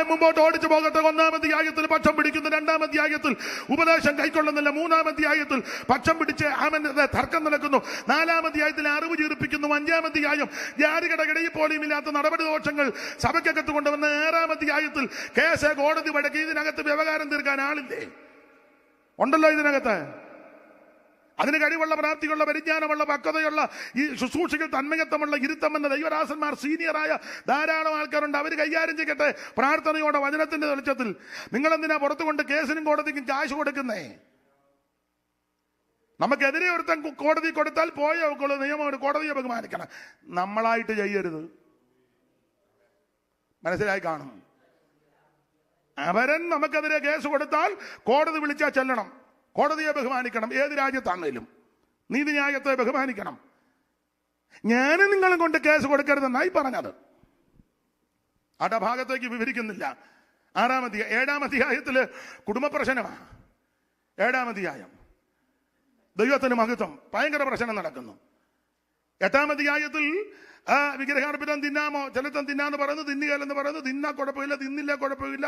മുമ്പോട്ട് ഓടിച്ചു പോകട്ടെ. 1-ാം അധ്യായത്തിൽ പക്ഷം പിടിക്കുന്നു, 2-ാം അധ്യായത്തിൽ ഉപദേശം കൈക്കൊള്ളുന്നില്ല, 3-ാം അധ്യായത്തിൽ പക്ഷം പിടിച്ച് അവന്റെ തർക്കം നടക്കുന്നു, 4-ാം അധ്യായത്തിൽ അറിവ് ചീർപ്പിക്കുന്നു, 5-ാം അധ്യായം യാരികടകിടയിൽ പോലും ഇല്ലാത്ത നടപടി ദോഷങ്ങൾ സഭയ്ക്കകത്ത് കൊണ്ടുവന്ന് 6-ാം അധ്യായത്തിൽ കേസ് കോടതി വഴക്കി ഇതിനകത്ത് വ്യവഹാരം തീർക്കാൻ ആളില്ലേ? ഉണ്ടല്ലോ ഇതിനകത്ത്. അതിന് കഴിവുള്ള പ്രാപ്തിയുള്ള പരിജ്ഞാനമുള്ള പക്വതയുള്ള ഈ ശുശ്രൂഷകൾ തന്മയത്വമുള്ള ഇരുത്തമെന്ന ദൈവദാസന്മാർ സീനിയറായ ധാരാളം ആൾക്കാരുണ്ട്. അവർ കൈകാര്യം ചെയ്യട്ടെ പ്രാർത്ഥനയോടെ വചനത്തിന്റെ വെളിച്ചത്തിൽ. നിങ്ങളെന്തിനാ പുറത്തുകൊണ്ട് കേസിനും കോടതിക്കും കാശ് കൊടുക്കുന്നേ? നമുക്കെതിരെ ഒരുത്തൻ കോടതി കൊടുത്താൽ പോയ നിയമം കോടതിയെ ബഹുമാനിക്കണം, നമ്മളായിട്ട് ചെയ്യരുത്. മനസ്സിലായി കാണും. അവരൻ നമുക്കെതിരെ കേസ് കൊടുത്താൽ കോടതി വിളിച്ചാൽ ചെല്ലണം, കോടതിയെ ബഹുമാനിക്കണം. ഏത് രാജ്യത്താണേലും നീതിന്യായത്തെ ബഹുമാനിക്കണം. ഞാനും നിങ്ങളും കൊണ്ട് കേസ് കൊടുക്കരുതെന്നായി പറഞ്ഞത്. അട ഭാഗത്തേക്ക് വിവരിക്കുന്നില്ല. 7-ാം അധ്യായത്തില് കുടുംബ പ്രശ്നമാണ്. 7-ാം അധ്യായം ദൈവത്തിന് മഹത്വം, ഭയങ്കര പ്രശ്നം നടക്കുന്നു. 8-ാം അധ്യായത്തിൽ വിഗ്രഹാർപ്പിതം തിന്നാമോ, ചിലത്തം തിന്നാന്ന് പറയുന്നു, തിന്നുകയെന്ന് പറയുന്നു. തിന്നാ കുഴപ്പമില്ല, തിന്നില്ല കുഴപ്പമില്ല.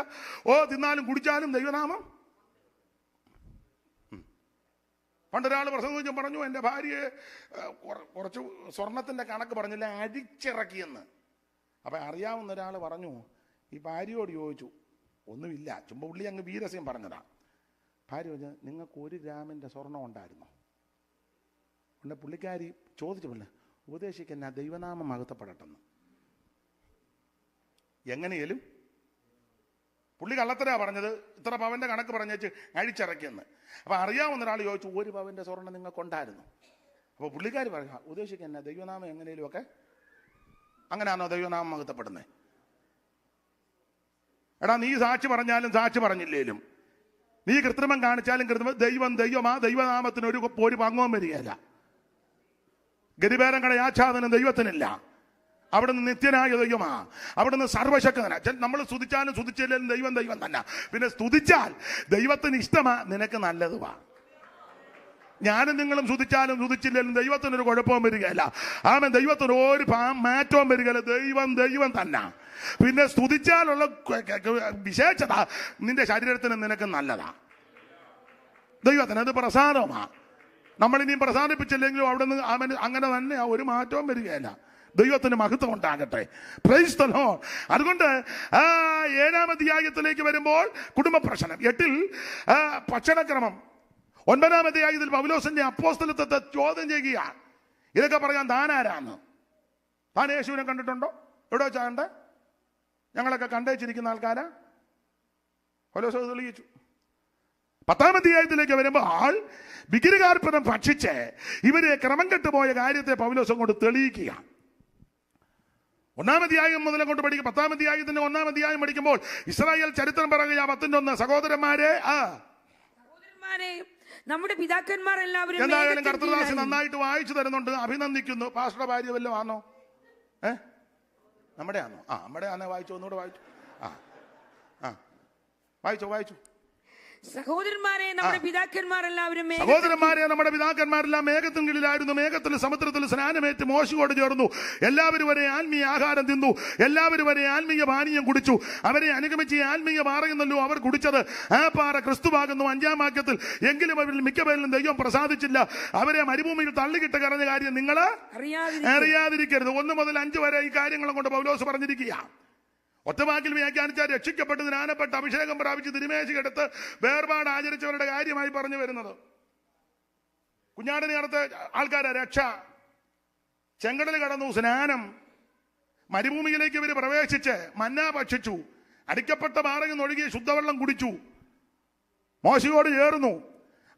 ഓ തിന്നാലും കുടിച്ചാലും ദൈവനാമം. പണ്ടൊരാൾ പ്രസംഗിച്ചും പറഞ്ഞു, എൻ്റെ ഭാര്യയെ കുറച്ച് സ്വർണത്തിൻ്റെ കണക്ക് പറഞ്ഞില്ല, അടിച്ചിറക്കിയെന്ന്. അപ്പം അറിയാവുന്ന ഒരാൾ പറഞ്ഞു, ഈ ഭാര്യയോട് ചോദിച്ചു, ഒന്നുമില്ല, ചുമ്പ പുള്ളി അങ്ങ് വീരസ്യം പറഞ്ഞതാ. ഭാര്യ പറഞ്ഞു, നിങ്ങൾക്ക് 1 ഗ്രാമിൻ്റെ സ്വർണം ഉണ്ടായിരുന്നു? ഉണ്ട്. പുള്ളിക്കാരി ചോദിച്ചില്ല, ഉപദേശിക്കുന്ന ദൈവനാമം മഹത്വപ്പെടട്ടെന്ന്. എങ്ങനെയും പുള്ളി കള്ളത്തരാ പറഞ്ഞത്, ഇത്ര പവന്റെ കണക്ക് പറഞ്ഞേച്ച് അഴിച്ചിറക്കിയെന്ന്. അപ്പൊ അറിയാവുന്ന ഒരാൾ ചോദിച്ചു, 1 പവന്റെ സ്വർണ്ണം നിങ്ങൾക്കുണ്ടായിരുന്നു? അപ്പൊ പുള്ളിക്കാരി പറയുക, ഉദ്ദേശിക്കുന്ന ദൈവനാമം എങ്ങനെയും ഒക്കെ അങ്ങനെയാണോ ദൈവനാമം മഹത്വപ്പെടുന്നത്? എടാ, നീ സാക്ഷി പറഞ്ഞാലും സാക്ഷി പറഞ്ഞില്ലേലും, നീ കൃത്രിമം കാണിച്ചാലും കൃത്രിമം, ദൈവമാ. ദൈവനാമത്തിന് ഒരു പങ്കും വരികയല്ല. ഗരിബേരം കടയാച്ഛാദനം ദൈവത്തിനില്ല. അവിടുന്ന് നിത്യനായ ദൈവമാ, അവിടുന്ന് സർവശക്തനാ. നമ്മൾ സ്തുതിച്ചാലും സ്തുതിച്ചില്ലേലും ദൈവം തന്നെ. പിന്നെ സ്തുതിച്ചാൽ ദൈവത്തിന് ഇഷ്ടമാ, നിനക്ക് നല്ലതുവാ. ഞാനും നിങ്ങളും സ്തുതിച്ചാലും സ്തുതിച്ചില്ലേലും ദൈവത്തിനൊരു കുഴപ്പവും വരികയല്ല. ആമേൻ. ദൈവത്തിന് ഒരു മാറ്റവും വരികയല്ല. ദൈവം തന്നെ. പിന്നെ സ്തുതിച്ചാലുള്ള വിശേഷത നിന്റെ ശരീരത്തിന് നിനക്ക് നല്ലതാ. ദൈവത്തിന് അത് പ്രസാദമാ. നമ്മളിനിയും പ്രസാദിപ്പിച്ചില്ലെങ്കിലും അവിടുന്ന് ആമേൻ അങ്ങനെ തന്നെ ഒരു മാറ്റവും വരികയല്ല. ദൈവത്തിന് മഹത്വം ഉണ്ടാകട്ടെ. Praise the Lord. അതുകൊണ്ട് 7-ാം അധ്യായത്തിലേക്ക് വരുമ്പോൾ കുടുംബ പ്രശ്നം, 8-ൽ ഭക്ഷണക്രമം, 9-ാം അധ്യായത്തിൽ പൗലോസിന്റെ അപ്പോസ്തലത്വത്തെ ചോദ്യം ചെയ്യുക. ഇതൊക്കെ പറയാൻ താൻ ആരാന്ന്? താൻ യേശുവിനെ കണ്ടിട്ടുണ്ടോ? എവിടെ വെച്ചാ കണ്ടേ? ഞങ്ങളൊക്കെ കണ്ടേച്ചിരിക്കുന്ന ആൾക്കാരാ. പൗലോസ് തെളിയിച്ചു. 10-ാം അധ്യായത്തിലേക്ക് വരുമ്പോൾ വിഗ്രഹാർപ്പണം ഭക്ഷിച്ച് ഇവരെ ക്രമം കെട്ടുപോയ കാര്യത്തെ പൗലോസ് കൊണ്ട് തെളിയിക്കുക. 1-ാം അധ്യായം മുതലേ കൊണ്ട് പഠിക്കും. 10-ാം അധ്യായത്തിന്റെ 1-ാം അധ്യായം പഠിക്കുമ്പോൾ ഇസ്രായേൽ ചരിത്രം പറയുക. 10-1 സഹോദരന്മാരെ നമ്മുടെ പിതാക്കന്മാർ എല്ലാവരും. എന്തായാലും കർത്തൃദാസി നന്നായിട്ട് വായിച്ചു തരുന്നുണ്ട്, അഭിനന്ദിക്കുന്നു. പാസ്റ്റർ ഭാര്യ വല്ലതും ആണോ? നമ്മുടെ ആണോ? നമ്മുടെ ആണോ? വായിച്ചു, ഒന്നുകൂടെ വായിച്ചു. വായിച്ചു. സഹോദരന്മാരെ നമ്മുടെ പിതാക്കന്മാരെല്ലാം മേഘത്തിൻ കീഴിലായിരുന്നു. മേഘത്തിൽ സമുദ്രത്തിൽ സ്നാനമേറ്റ് മോശയോട് ചേർന്നു. എല്ലാവരും വരെ ആത്മീയ ആഹാരം തിന്നു, എല്ലാവരും വരെ ആത്മീയ പാനീയം കുടിച്ചു. അവരെ അനുഗമിച്ച് ആത്മീയ പാറയെന്നല്ലോ അവർ കുടിച്ചത്. ആ പാറ ക്രിസ്തുവാകുന്നു. 5-ാം വാക്യത്തിൽ, എങ്കിലും അവരിൽ മിക്കപേരിലും ദൈവം പ്രസാദിച്ചില്ല. അവരെ മരുഭൂമിയിൽ തള്ളിക്കിട്ട് കറഞ്ഞ കാര്യം നിങ്ങൾ അറിയാതിരിക്കരുത്. 1 മുതൽ 5 വരെ ഈ കാര്യങ്ങളും കൊണ്ട് പൗലോസ് പറഞ്ഞിരിക്കുക. ഒറ്റവാക്കിൽ വ്യാഖ്യാനിച്ചാൽ രക്ഷിക്കപ്പെട്ട് സ്നാനപ്പെട്ട് അഭിഷേകം പ്രാപിച്ച് തിരുമേശയെടുത്ത് വേർപാട് ആചരിച്ചവരുടെ കാര്യമായി പറഞ്ഞു വരുന്നത്. കുഞ്ഞാടിനെ അടുത്ത ആൾക്കാരെ രക്ഷ, ചെങ്കടൽ കടന്നു സ്നാനം, മരുഭൂമിയിലേക്ക് ഇവർ പ്രവേശിച്ച് മന്ന ഭക്ഷിച്ചു, അടിക്കപ്പെട്ട പാറയിൽ നിന്നൊഴുകിയ ശുദ്ധവെള്ളം കുടിച്ചു, മോശയോട് ചേർന്നു.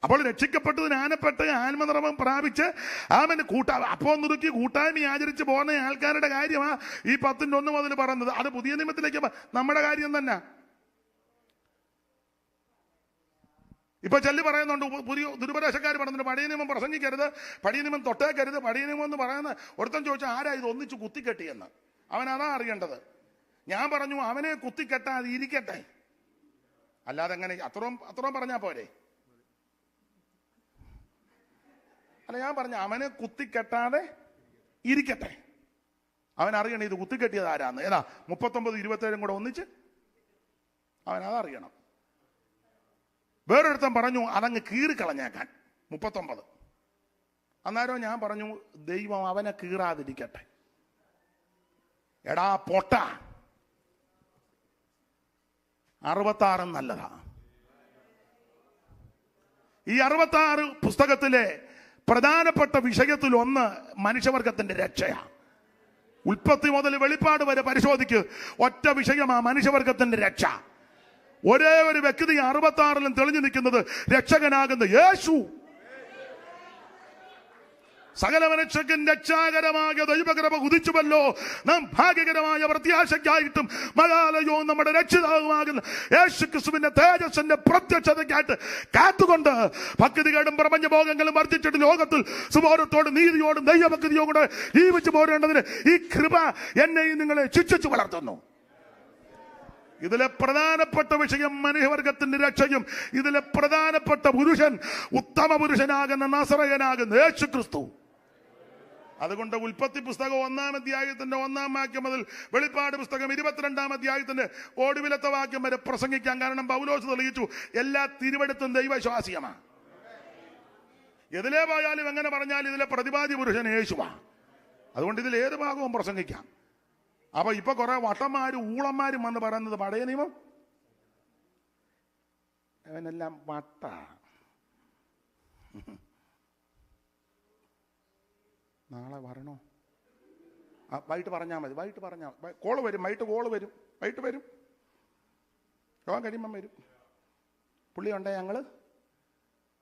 അപ്പോൾ രക്ഷിക്കപ്പെട്ട് സ്നാനപ്പെട്ട് ആത്മനിറവം പ്രാപിച്ച് അവന് അപ്പോൾ നുറുക്കി കൂട്ടായ്മ ആചരിച്ച് പോകുന്ന ആൾക്കാരുടെ കാര്യമാണ് ഈ 10:1 മുതൽ പറയുന്നത്. അത് പുതിയ നിയമത്തിലേക്ക് നമ്മുടെ കാര്യം തന്നെ. ഇപ്പൊ ചെല്ലി പറയുന്നുണ്ട്, പുതിയ ദുരുപദേശക്കാർ പറയുന്നുണ്ട് പഴയ നിയമം പ്രസംഗിക്കരുത്, പഴയ നിയമം തൊട്ടേക്കരുത്. പഴയ നിയമം എന്ന് പറയുന്ന ഒരുത്തൻ ചോദിച്ചാൽ ആരാ ഇത് ഒന്നിച്ച് കുത്തിക്കെട്ടിയെന്ന്. അവൻ അതാ അറിയേണ്ടത്. ഞാൻ പറഞ്ഞു അവനെ കുത്തിക്കെട്ടാതെ ഇരിക്കട്ടെ, അല്ലാതെ എങ്ങനെ അത്രയും പറഞ്ഞാ പോരെ. അല്ല, ഞാൻ പറഞ്ഞു അവനെ കുത്തിക്കെട്ടാതെ ഇരിക്കട്ടെ. അവൻ അറിയണം ഇത് കുത്തിക്കെട്ടിയത് ആരാന്ന്. ഏതാ 39, 27 കൂടെ ഒന്നിച്ച് അവൻ അതറിയണം. വേറൊരുത്തൻ പറഞ്ഞു അതങ്ങ് കീറിക്കളഞ്ഞേക്കാൻ 39. അന്നേരം ഞാൻ പറഞ്ഞു ദൈവം അവനെ കീറാതിരിക്കട്ടെ. എടാ പൊട്ട, 66 നല്ലതാ. ഈ 66 പുസ്തകത്തിലെ പ്രധാനപ്പെട്ട വിഷയത്തിൽ ഒന്ന് മനുഷ്യവർഗത്തിന്റെ രക്ഷയാ. ഉൽപ്പത്തി മുതൽ വെളിപ്പാട് വരെ പരിശോധിക്ക്, ഒറ്റ വിഷയമാ മനുഷ്യവർഗത്തിന്റെ രക്ഷ. ഒരേ ഒരു വ്യക്തി 66 തെളിഞ്ഞു നിൽക്കുന്നത് രക്ഷകനാകുന്ന യേശു. സകല മനുഷ്യർക്കും രക്ഷാകരമായ ദൈവകൃപ ഉദിച്ചുവല്ലോ. നാം ഭാഗ്യകരമായ പ്രത്യാശയ്ക്കായിട്ടും മഴാലയവും നമ്മുടെ രക്ഷിതാവുമാകുന്ന യേശു ക്രിസ്തുവിന്റെ തേജസ്സിന്റെ പ്രത്യക്ഷതയ്ക്കായിട്ട് കാത്തുകൊണ്ട് ഭക്തികളും പ്രപഞ്ചഭോഗങ്ങളും വർദ്ധിച്ചിട്ട് ലോകത്തിൽ സുബോധത്തോടും നീതിയോടും ദൈവഭക്തിയോടും കൂടെ ജീവിച്ചു പോരേണ്ടതിന് ഈ കൃപ എന്നെയും നിങ്ങളെ ശിക്ഷിച്ചു വളർത്തുന്നു. ഇതിലെ പ്രധാനപ്പെട്ട വിഷയം മനുഷ്യവർഗത്തിന്റെ രക്ഷയും. ഇതിലെ പ്രധാനപ്പെട്ട പുരുഷൻ ഉത്തമ പുരുഷനാകുന്ന നസറയനാകുന്ന യേശു ക്രിസ്തു. അതുകൊണ്ട് ഉൽപ്പത്തി പുസ്തകം 1-ാം അധ്യായത്തിന്റെ 1-ാം വാക്യം മുതൽ വെളിപ്പാട് പുസ്തകം 22-ാം അധ്യായത്തിന്റെ ഒടുവിലത്തെ വാക്യം വരെ പ്രസംഗിക്കാം. കാരണം പൗലോസ് തെളിയിച്ചു എല്ലാ തിരുവെടുത്തും ദൈവശ്വാസ്യമാണ്. എതിലേ പോയാലും എങ്ങനെ പറഞ്ഞാൽ ഇതിലെ പ്രതിപാദ്യ പുരുഷൻ യേശുവാ. അതുകൊണ്ട് ഇതിൽ ഏത് ഭാഗവും പ്രസംഗിക്കാം. അപ്പൊ ഇപ്പൊ കുറെ വട്ടന്മാരും ഊളന്മാരും വന്ന് പറയുന്നത് പഴയ നിയമം അവനെല്ലാം വട്ട. നാളെ വരണോ? വൈകിട്ട് പറഞ്ഞാൽ മതി. വൈകിട്ട് പറഞ്ഞാൽ കോള് വരും. വൈകിട്ട് വരും. യോഗം കഴിയുമ്പം വരും. പുള്ളി ഉണ്ടേ ഞങ്ങൾ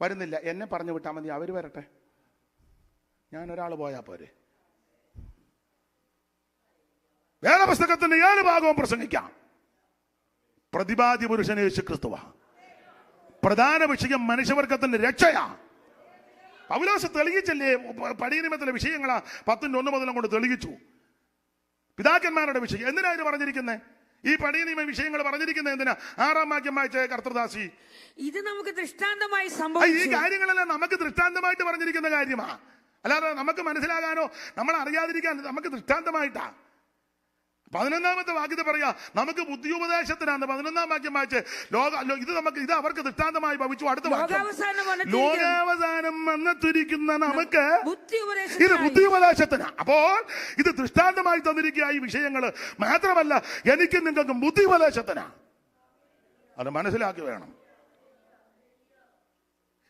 വരുന്നില്ല, എന്നെ പറഞ്ഞു വിട്ടാൽ മതി, അവർ വരട്ടെ, ഞാനൊരാൾ പോയാൽ പോരെ. വേദപുസ്തകത്തിന്റെ 7 ഭാഗവും പ്രസംഗിക്കാം. പ്രതിപാദ്യ പുരുഷൻ യേശു ക്രിസ്തുവാ. പ്രധാന വിഷയം മനുഷ്യവർഗത്തിന്റെ രക്ഷയാ. പൗലോസ് തെളിയിച്ചല്ലേ പഴയ നിയമത്തിലെ വിഷയങ്ങളാ 10:1 മുതൽ കൊണ്ട് തെളിയിച്ചു. പിതാക്കന്മാരുടെ വിഷയം എന്തിനാ ഇത് പറഞ്ഞിരിക്കുന്നത്? ഈ പഴയ നിയമ വിഷയങ്ങൾ പറഞ്ഞിരിക്കുന്നത് എന്തിനാ? 6-ാം വാക്യം വായിച്ച കർത്തൃദാസി, ഇത് നമുക്ക് ദൃഷ്ടാന്തമായി സംഭവിച്ചു. ഈ കാര്യങ്ങളെല്ലാം നമുക്ക് ദൃഷ്ടാന്തമായിട്ട് പറഞ്ഞിരിക്കുന്ന കാര്യമാ. അല്ലാതെ നമുക്ക് മനസ്സിലാകാനോ നമ്മൾ അറിയാതിരിക്കാൻ നമുക്ക് ദൃഷ്ടാന്തമായിട്ടാ. 11-ാമത്തെ വാക്യത്തിൽ പറയാ നമുക്ക് ബുദ്ധിയുപദേശത്തിനാണ്. 11-ാം വാക്യം വായിച്ച് ഇത് അവർക്ക് ദൃഷ്ടാന്തമായി ഭവിച്ചു. അടുത്ത ലോകാവസാനം വന്നെത്തിരിക്കുന്ന നമുക്ക് ഇത് ബുദ്ധിയുപദേശത്തിനാ. അപ്പോൾ ഇത് ദൃഷ്ടാന്തമായി തന്നിരിക്കുക ഈ വിഷയങ്ങള്. മാത്രമല്ല എനിക്കും നിങ്ങൾക്കും ബുദ്ധിയുപദേശത്തിനാ. അത് മനസ്സിലാക്കി വേണം.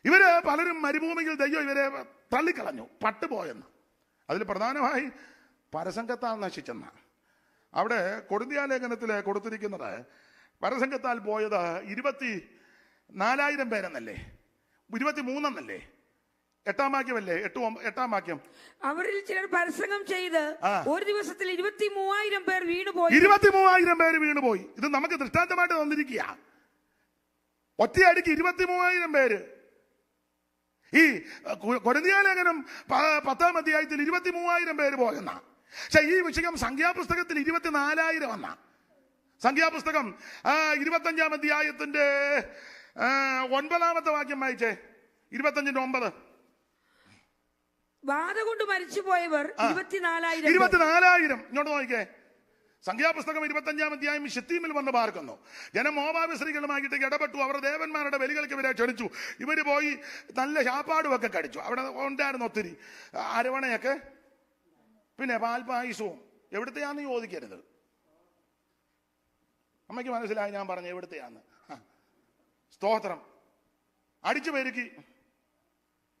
ഇവര് പലരും മരുഭൂമിയിൽ ദൈവം ഇവരെ തള്ളിക്കളഞ്ഞു, പട്ടുപോയെന്ന്. അതിൽ പ്രധാനമായി പരസംഗത്താൽ നശിച്ചെന്ന. അവിടെ കൊരിന്ത്യലേഖനത്തിൽ കൊടുത്തിരിക്കുന്നത് പരസംഗത്താൽ പോയത് 24,000 പേരെന്നല്ലേ, 23 എന്നല്ലേ, 8-ാം വാക്യമല്ലേ, 8-ാം വാക്യം. അവരിൽ ചിലർ പരസംഗം ചെയ്ത് ഒരു ദിവസത്തിൽ 23,000 പേർ വീണുപോയി. 23,000 പേര് വീണുപോയി. ഇത് നമുക്ക് ദൃഷ്ടാന്തമായിട്ട് തന്നിരിക്കുക. ഒറ്റയടിക്ക് 23,000 പേര്. ഈ കൊരിന്ത്യലേഖനം 10-ാം അധ്യായത്തിൽ 23,000 പേര് പോയെന്ന. പക്ഷെ ഈ വിഷയം സംഖ്യാപുസ്തകത്തിൽ 24,000 വന്ന. സംഖ്യാപുസ്തകം 25-ാം അധ്യായത്തിന്റെ 9-ാമത്തെ വാക്യം വായിച്ചേ. 25-9. ബാധ കൊണ്ട് മരിച്ചുപോയവർ 24,000. 24,000. ഇങ്ങോട്ട് നോക്കിക്കേ. സംഖ്യാപുസ്തകം 25-ാം അധ്യായം ശിത്തീമിൽ വന്ന് പാർക്കുന്നു. ജനം മോവാബ് സ്ത്രീകളുമായിട്ട് ഇടപെട്ടു. അവർ ദേവന്മാരുടെ ബലികൾക്ക് ഇവരെ ക്ഷണിച്ചു. ഇവര് പോയി നല്ല ശാപ്പാടുമൊക്കെ കഴിച്ചു. അവിടെ ഉണ്ടായിരുന്നു ഒത്തിരി അരവണയൊക്കെ, പിന്നെ പാൽപായസവും. എവിടുത്തെയാന്ന് ചോദിക്കരുത്. അമ്മയ്ക്ക് മനസ്സിലായി ഞാൻ പറഞ്ഞു എവിടുത്തെയാന്ന്. സ്തോത്രം. അടിച്ചു പെരുക്കി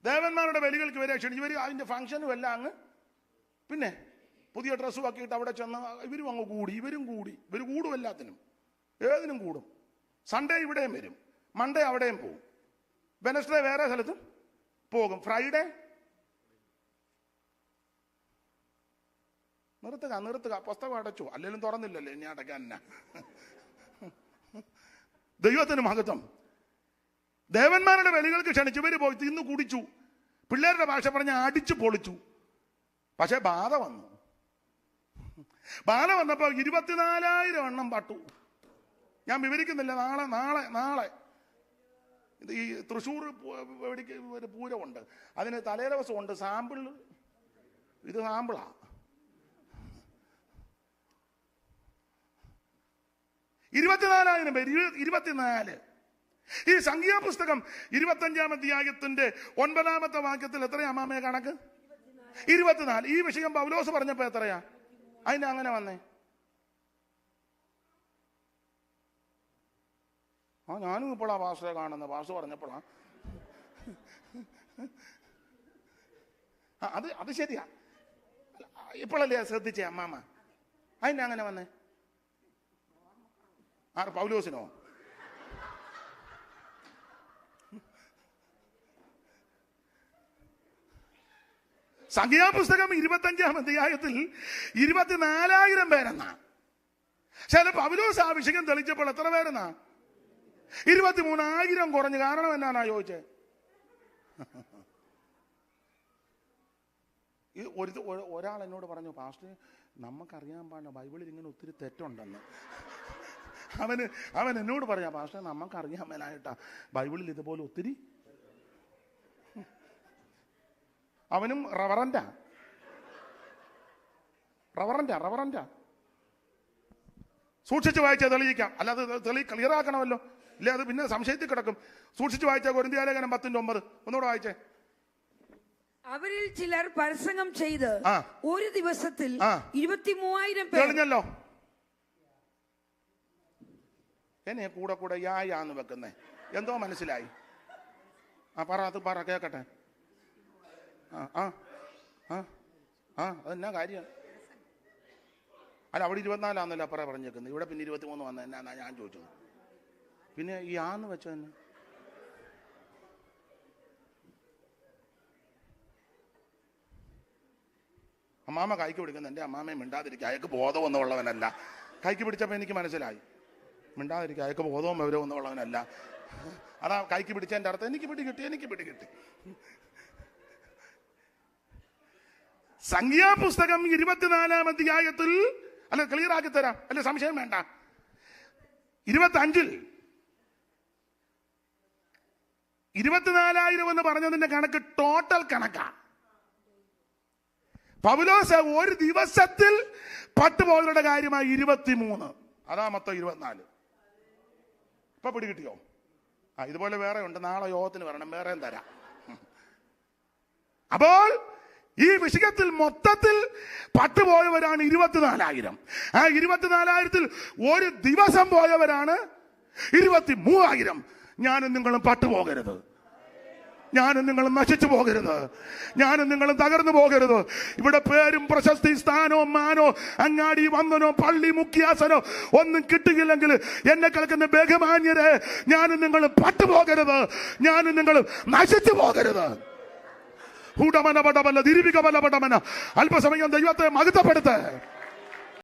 ദേവന്മാരുടെ ബലികൾക്ക് വരെ ക്ഷണിച്ചു. ഇവർ അതിന്റെ ഫംഗ്ഷനും എല്ലാം അങ്ങ് പിന്നെ പുതിയ ഡ്രസ്സും ആക്കിയിട്ട് അവിടെ ചെന്ന് ഇവരും അങ്ങ് കൂടി. ഇവർ കൂടും, എല്ലാത്തിനും ഏതിനും കൂടും. സൺഡേ ഇവിടെയും വരും, മൺഡേ അവിടെയും പോകും, വെനസ്ഡേ വേറെ സ്ഥലത്തും പോകും, ഫ്രൈഡേ നിർത്തുക. പുസ്തകം അടച്ചു, അല്ലെങ്കിലും തുറന്നില്ലല്ലോ, ഇനി അടയ്ക്കാൻ എന്നാ. ദൈവത്തിന് മഹത്വം. ദേവന്മാരുടെ ബലികൾക്ക് ക്ഷണിച്ചു. ഇവര് പോയി തിന്നു കുടിച്ചു, പിള്ളേരുടെ ഭാഷ പറഞ്ഞ അടിച്ചു പൊളിച്ചു. പക്ഷെ ബാധ വന്നപ്പോ 24,000 എണ്ണം പട്ടു. ഞാൻ വിവരിക്കുന്നില്ല. നാളെ ഇത് ഈ തൃശ്ശൂർ ഒരു പൂരമുണ്ട്, അതിന് തലേദിവസമുണ്ട് സാമ്പിൾ. ഇത് സാമ്പിളാ. 24,000 പേര്. 24. ഈ സംഖ്യാപുസ്തകം 25-ാം അധ്യായത്തിന്റെ 9-ാമത്തെ വാക്യത്തിൽ എത്രയാ അമ്മാമയെ കണക്ക്? 24. ഈ വിഷയം പൗലോസ് പറഞ്ഞപ്പോ എത്രയാ? അതിന് അങ്ങനെ വന്നേ? ഞാനും ഇപ്പോഴാ പാസ്റ്ററെ കാണുന്നത്. പാസ്റ്റർ പറഞ്ഞപ്പോഴാ. അത് ശരിയാ, ഇപ്പോഴല്ലേ ശ്രദ്ധിച്ചേ അമ്മാമ? അതിന് അങ്ങനെ വന്നേ? പൗലോസിനോ? സംഖ്യാപുസ്തകം 25-ാം അധ്യായത്തിൽ 24,000 പേരെന്നാ. ചില പൗലോസ് ആ വിഷയം തെളിച്ചപ്പോൾ എത്ര പേരെന്നാ? 23,000 കുറഞ്ഞു. കാരണം എന്നാ ചോദിച്ചേ? ഒരാൾ എന്നോട് പറഞ്ഞു, പാസ്റ്റർ നമുക്കറിയാൻ പാടില്ല, ബൈബിളിൽ ഇങ്ങനെ ഒത്തിരി തെറ്റുണ്ടെന്ന്. അവൻ എന്നോട് പറയാ, പാസ്റ്റർ നമുക്കറിയാൻ മേലായിട്ടാ ബൈബിളിൽ ഇതുപോലെ ഒത്തിരി. അവനും റവറന്റാ. സൂക്ഷിച്ച് വായിച്ചാൽ തെളിയിക്കാം, അല്ലാതെ ക്ലിയർ ആക്കണമല്ലോ, ഇല്ലേ അത് പിന്നെ സംശയത്തിൽ കിടക്കും. സൂക്ഷിച്ച് വായിച്ചാൽ കൊരിന്ത്യലേഖനം 10:9 ഒന്നുകൂടെ വായിച്ചേ. അവരിൽ ചിലർ പരസംഗം ചെയ്ത് ഒരു ദിവസത്തിൽ 23,000 പേർ. തെളിഞ്ഞല്ലോ. എന്നെ കൂടെ യാന്ന് വെക്കുന്നേ എന്തോ മനസ്സിലായി? പറ കേക്കട്ടെ. അതെന്നാ കാര്യം? അല്ല, അവിടെ 24 അപ്പറ പറഞ്ഞേക്കുന്നത്, ഇവിടെ പിന്നെ 23 വന്ന എന്നാ ഞാൻ ചോദിച്ചത്. പിന്നെ ഈ ആന്ന് വെച്ചോ തന്നെ? അമ്മാമ കൈക്ക് പിടിക്കുന്ന എൻ്റെ അമ്മാമയെ മിണ്ടാതിരിക്കുക, അയക്ക് ബോധം ഒന്നുമുള്ളവനല്ല. കൈക്ക് പിടിച്ചപ്പോൾ എനിക്ക് മനസ്സിലായി, മിണ്ടാതിരിക്കുക, അയക്ക് ബോധവും വിവരവും ഒന്നുമുള്ളവനല്ല. അതാ കൈക്ക് പിടിച്ചതിൻ്റെ അർത്ഥം എനിക്ക് പിടികിട്ടി. സംഖ്യാപുസ്തകം 24-ാം അധ്യായത്തിൽ, അല്ല ക്ലിയർ ആക്കി തരാം, അല്ല സംശയം വേണ്ട. 25-ൽ 24,000 എന്ന് പറഞ്ഞതിന്റെ കണക്ക് ടോട്ടൽ കണക്കാ. പൗലോസ് ഒരു ദിവസത്തിൽ പട്ടുപോയവരുടെ കാര്യമായി 23, അതാ മൊത്തം 24. ഇപ്പൊ പിടികിട്ടിയോ? ഇതുപോലെ വേറെ ഉണ്ട്, നാളെ യോഗത്തിന് വരണം, വേറെയും തരാം. അപ്പോൾ ഈ വിഷയത്തിൽ മൊത്തത്തിൽ പട്ടുപോയവരാണ് 24,000. ആ 24,000-ൽ ഒരു ദിവസം പോയവരാണ് 23,000. ഞാനും നിങ്ങളും പട്ടുപോകരുത്, ഞാനും നിങ്ങളും നശിച്ചു പോകരുത്, ഞാനും നിങ്ങളും തകർന്നു പോകരുത്. ഇവിടെ പേരും പ്രശസ്തി സ്ഥാനോ മാനോ അങ്ങാടി വന്നനോ പള്ളി മുഖ്യാസനോ ഒന്നും കിട്ടുകയില്ലെങ്കിൽ എന്നെ കേൾക്കുന്ന ബഹുമാന്യരെ, ഞാനും നിങ്ങളും പട്ടുപോകരുത്, ഞാനും നിങ്ങളും നശിച്ചു പോകരുത്. അല്പസമയം ദൈവത്തെ മഹത്വപ്പെടുത്ത്.